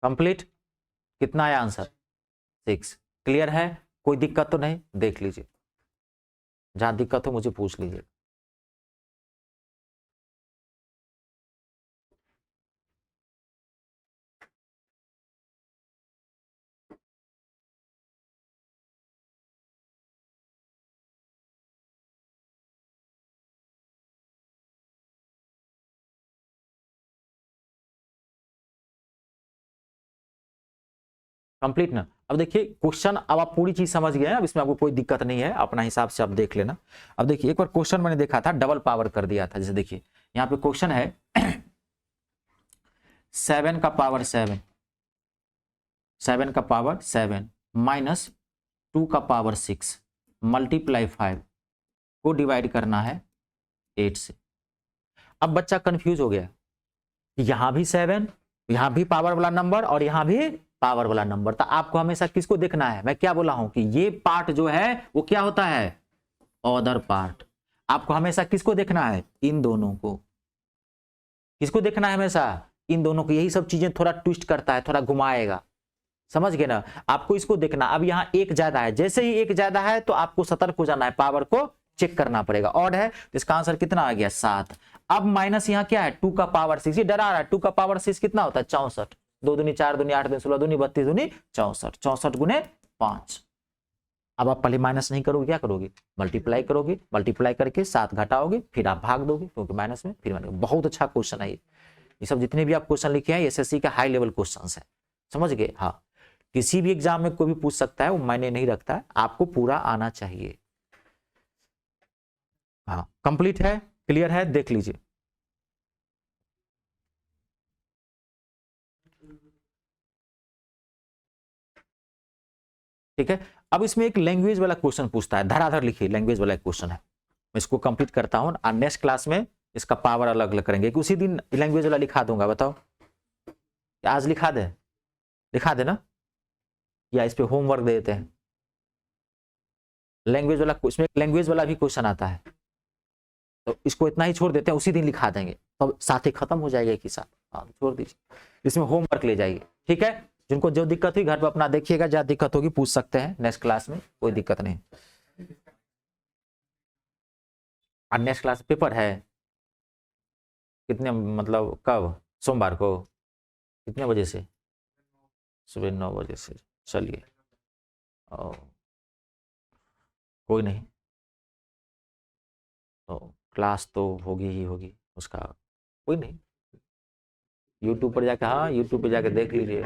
कंप्लीट, कितना आया आंसर 6। क्लियर है, कोई दिक्कत तो नहीं, देख लीजिए, जहां दिक्कत हो मुझे पूछ लीजिए। कंप्लीट ना। अब देखिए क्वेश्चन, अब आप पूरी चीज समझ गए हैं, अब इसमें आपको कोई दिक्कत नहीं है, अपना हिसाब से आप देख लेना। अब देखिए एक बार क्वेश्चन मैंने देखा था, डबल पावर कर दिया था। जैसे देखिए यहाँ पे क्वेश्चन है 7 का पावर 7 -2 का पावर 6 × 5 को डिवाइड करना है 8 से। अब बच्चा कंफ्यूज हो गया, यहां भी 7, यहां भी पावर वाला नंबर और यहां भी पावर वाला नंबर। तो आपको हमेशा किसको देखना है, मैं क्या बोला हूं कि ये पार्ट जो है वो क्या होता है, ऑर्डर पार्ट। आपको हमेशा किसको देखना है, इन दोनों को। किसको देखना है हमेशा, इन दोनों को। यही सब चीजें थोड़ा ट्विस्ट करता है, थोड़ा घुमाएगा, समझ गए ना। आपको इसको देखना। अब यहाँ एक ज्यादा है, जैसे ही एक ज्यादा है तो आपको सतर्क हो जाना है, पावर को चेक करना पड़ेगा। ऑड है तो इसका आंसर कितना आ गया 7। अब माइनस यहाँ क्या है 2 का पावर 6, ये डरा रहा है। 2 का पावर 6 कितना होता है 64, 2 दूनी 4 दूनी 8 दूनी 16 दूनी 32 दूनी 64, 64 गुने 5। अब आप पहले माइनस नहीं करोगे, क्या करोगे, मल्टीप्लाई करोगे, मल्टीप्लाई करके 7 घटाओगे, फिर आप भाग दोगे क्योंकि माइनस में, फिर माइनस। बहुत अच्छा क्वेश्चन है ये सब जितने भी आप क्वेश्चन लिखे हैं एसएससी का हाई लेवल क्वेश्चन है, समझ गए। हाँ, किसी भी एग्जाम में कोई भी पूछ सकता है, वो मायने नहीं रखता है, आपको पूरा आना चाहिए। हाँ कंप्लीट है, क्लियर है, देख लीजिए। ठीक है, अब इसमें एक लैंग्वेज वाला क्वेश्चन पूछता है, धराधर लिखिए, लैंग्वेज वाला क्वेश्चन है। मैं इसको कंप्लीट करता हूं और नेक्स्ट क्लास में इसका पावर अलग अलग करेंगे, कि उसी दिन लैंग्वेज वाला लिखा दूंगा। बताओ आज लिखा दे, लिखा दे ना, या इस पे होमवर्क दे देते हैं। लैंग्वेज वाला, इसमें लैंग्वेज वाला भी क्वेश्चन आता है, तो इसको इतना ही छोड़ देते हैं, उसी दिन लिखा देंगे, तो साथ ही खत्म हो जाएगा एक ही साथ। हाँ छोड़ दीजिए, इसमें होमवर्क ले जाइए, ठीक है। जिनको जो दिक्कत हुई घर पे अपना देखिएगा, जहाँ दिक्कत होगी पूछ सकते हैं नेक्स्ट क्लास में, कोई दिक्कत नहीं। और नेक्स्ट क्लास पेपर है कितने, मतलब कब, सोमवार को कितने बजे से? सुबह 9 बजे से। चलिए और कोई नहीं, तो क्लास तो होगी ही होगी उसका, कोई नहीं, यूट्यूब पर जाके, हाँ यूट्यूब पर जाके देख लीजिए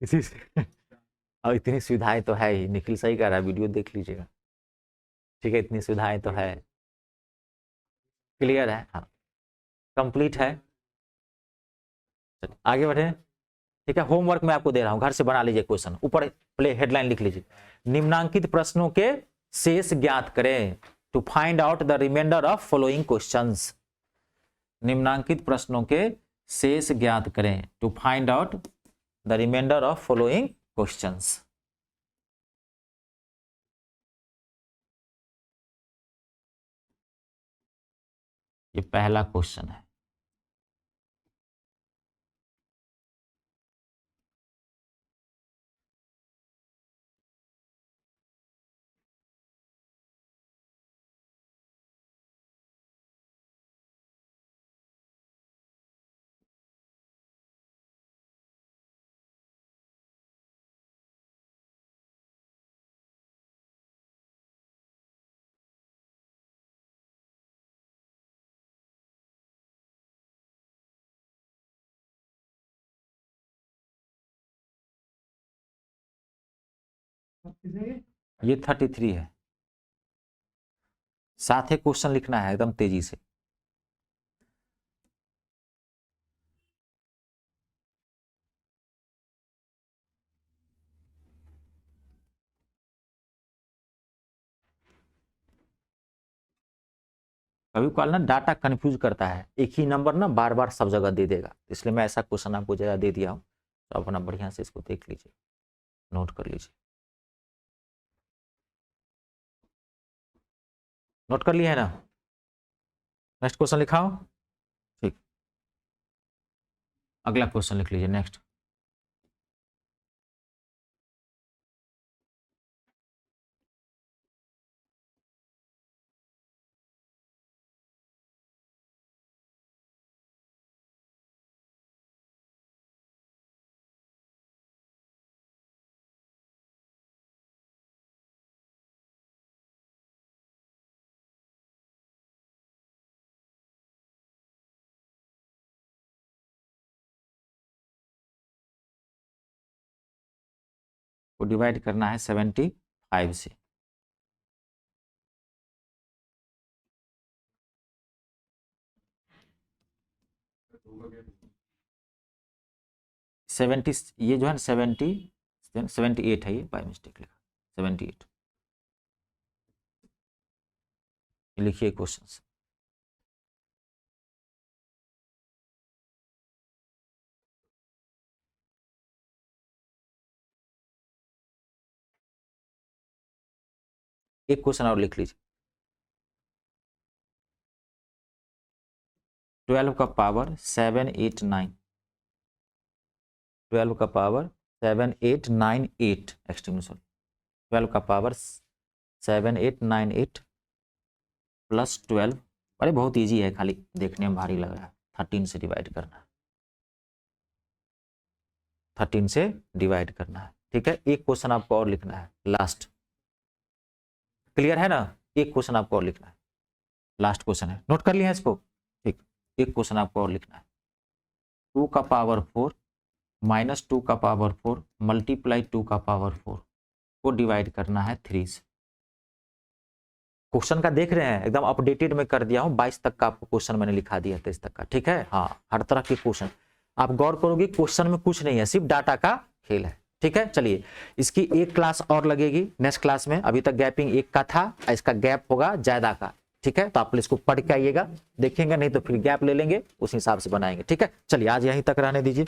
इसी से और इतनी सुविधाएं तो है ही, निखिल सही कह रहा है, वीडियो देख लीजिएगा, ठीक है, इतनी सुविधाएं तो है। क्लियर है? हाँ, कंप्लीट है। चलिए आगे बढ़े। ठीक है, होमवर्क मैं आपको दे रहा हूं, घर से बना लीजिए क्वेश्चन, ऊपर प्ले हेडलाइन लिख लीजिए, निम्नांकित प्रश्नों के शेष ज्ञात करें to find out the remainder of following questions. निम्नांकित प्रश्नों के शेष ज्ञात करें to find out the remainder of following questions. ये पहला क्वेश्चन है। ये 33 है। साथ ही क्वेश्चन लिखना है एकदम तेजी से। कभी कभार ना डाटा कंफ्यूज करता है, एक ही नंबर ना बार बार सब जगह दे देगा, इसलिए मैं ऐसा क्वेश्चन आपको जरा दे दिया हूँ, तो अपना बढ़िया से इसको देख लीजिए, नोट कर लीजिए। नोट कर लिए है ना? नेक्स्ट क्वेश्चन लिखाओ। ठीक, अगला क्वेश्चन लिख लीजिए, नेक्स्ट। को डिवाइड करना है 75 से। सेवेंटी, ये जो है 78 है, ये बाय मिस्टेक लिखा 78। लिखिए क्वेश्चन। एक क्वेश्चन और लिख लीजिए, 12 का पावर 789, 12 का पावर 7898 एक्सटेंशन, 12 का पावर 7898 प्लस 12, अरे बहुत इजी है, खाली देखने में भारी लग रहा है, 13 से डिवाइड करना है, 13 से डिवाइड करना है। ठीक है, एक क्वेश्चन आपको और लिखना है लास्ट। क्लियर है ना? एक क्वेश्चन आपको और लिखना है, लास्ट क्वेश्चन है, नोट कर लिया है इसको? ठीक, एक क्वेश्चन आपको और लिखना है, 2 का पावर 4 माइनस 2 का पावर 4 मल्टीप्लाई 2 का पावर 4 को डिवाइड करना है 3 से। क्वेश्चन का देख रहे हैं, एकदम अपडेटेड में कर दिया हूं, 22 तक का आपको क्वेश्चन मैंने लिखा दिया, 23 तक का। ठीक है, हाँ, हर तरह के क्वेश्चन आप गौर करोगे, क्वेश्चन में कुछ नहीं है, सिर्फ डाटा का खेल है। ठीक है, चलिए इसकी एक क्लास और लगेगी नेक्स्ट क्लास में, अभी तक गैपिंग एक का था, इसका गैप होगा ज्यादा का। ठीक है, तो आप इसको पढ़ के आइएगा, देखेंगे नहीं तो फिर गैप ले लेंगे, उस हिसाब से बनाएंगे। ठीक है, चलिए आज यहीं तक रहने दीजिए।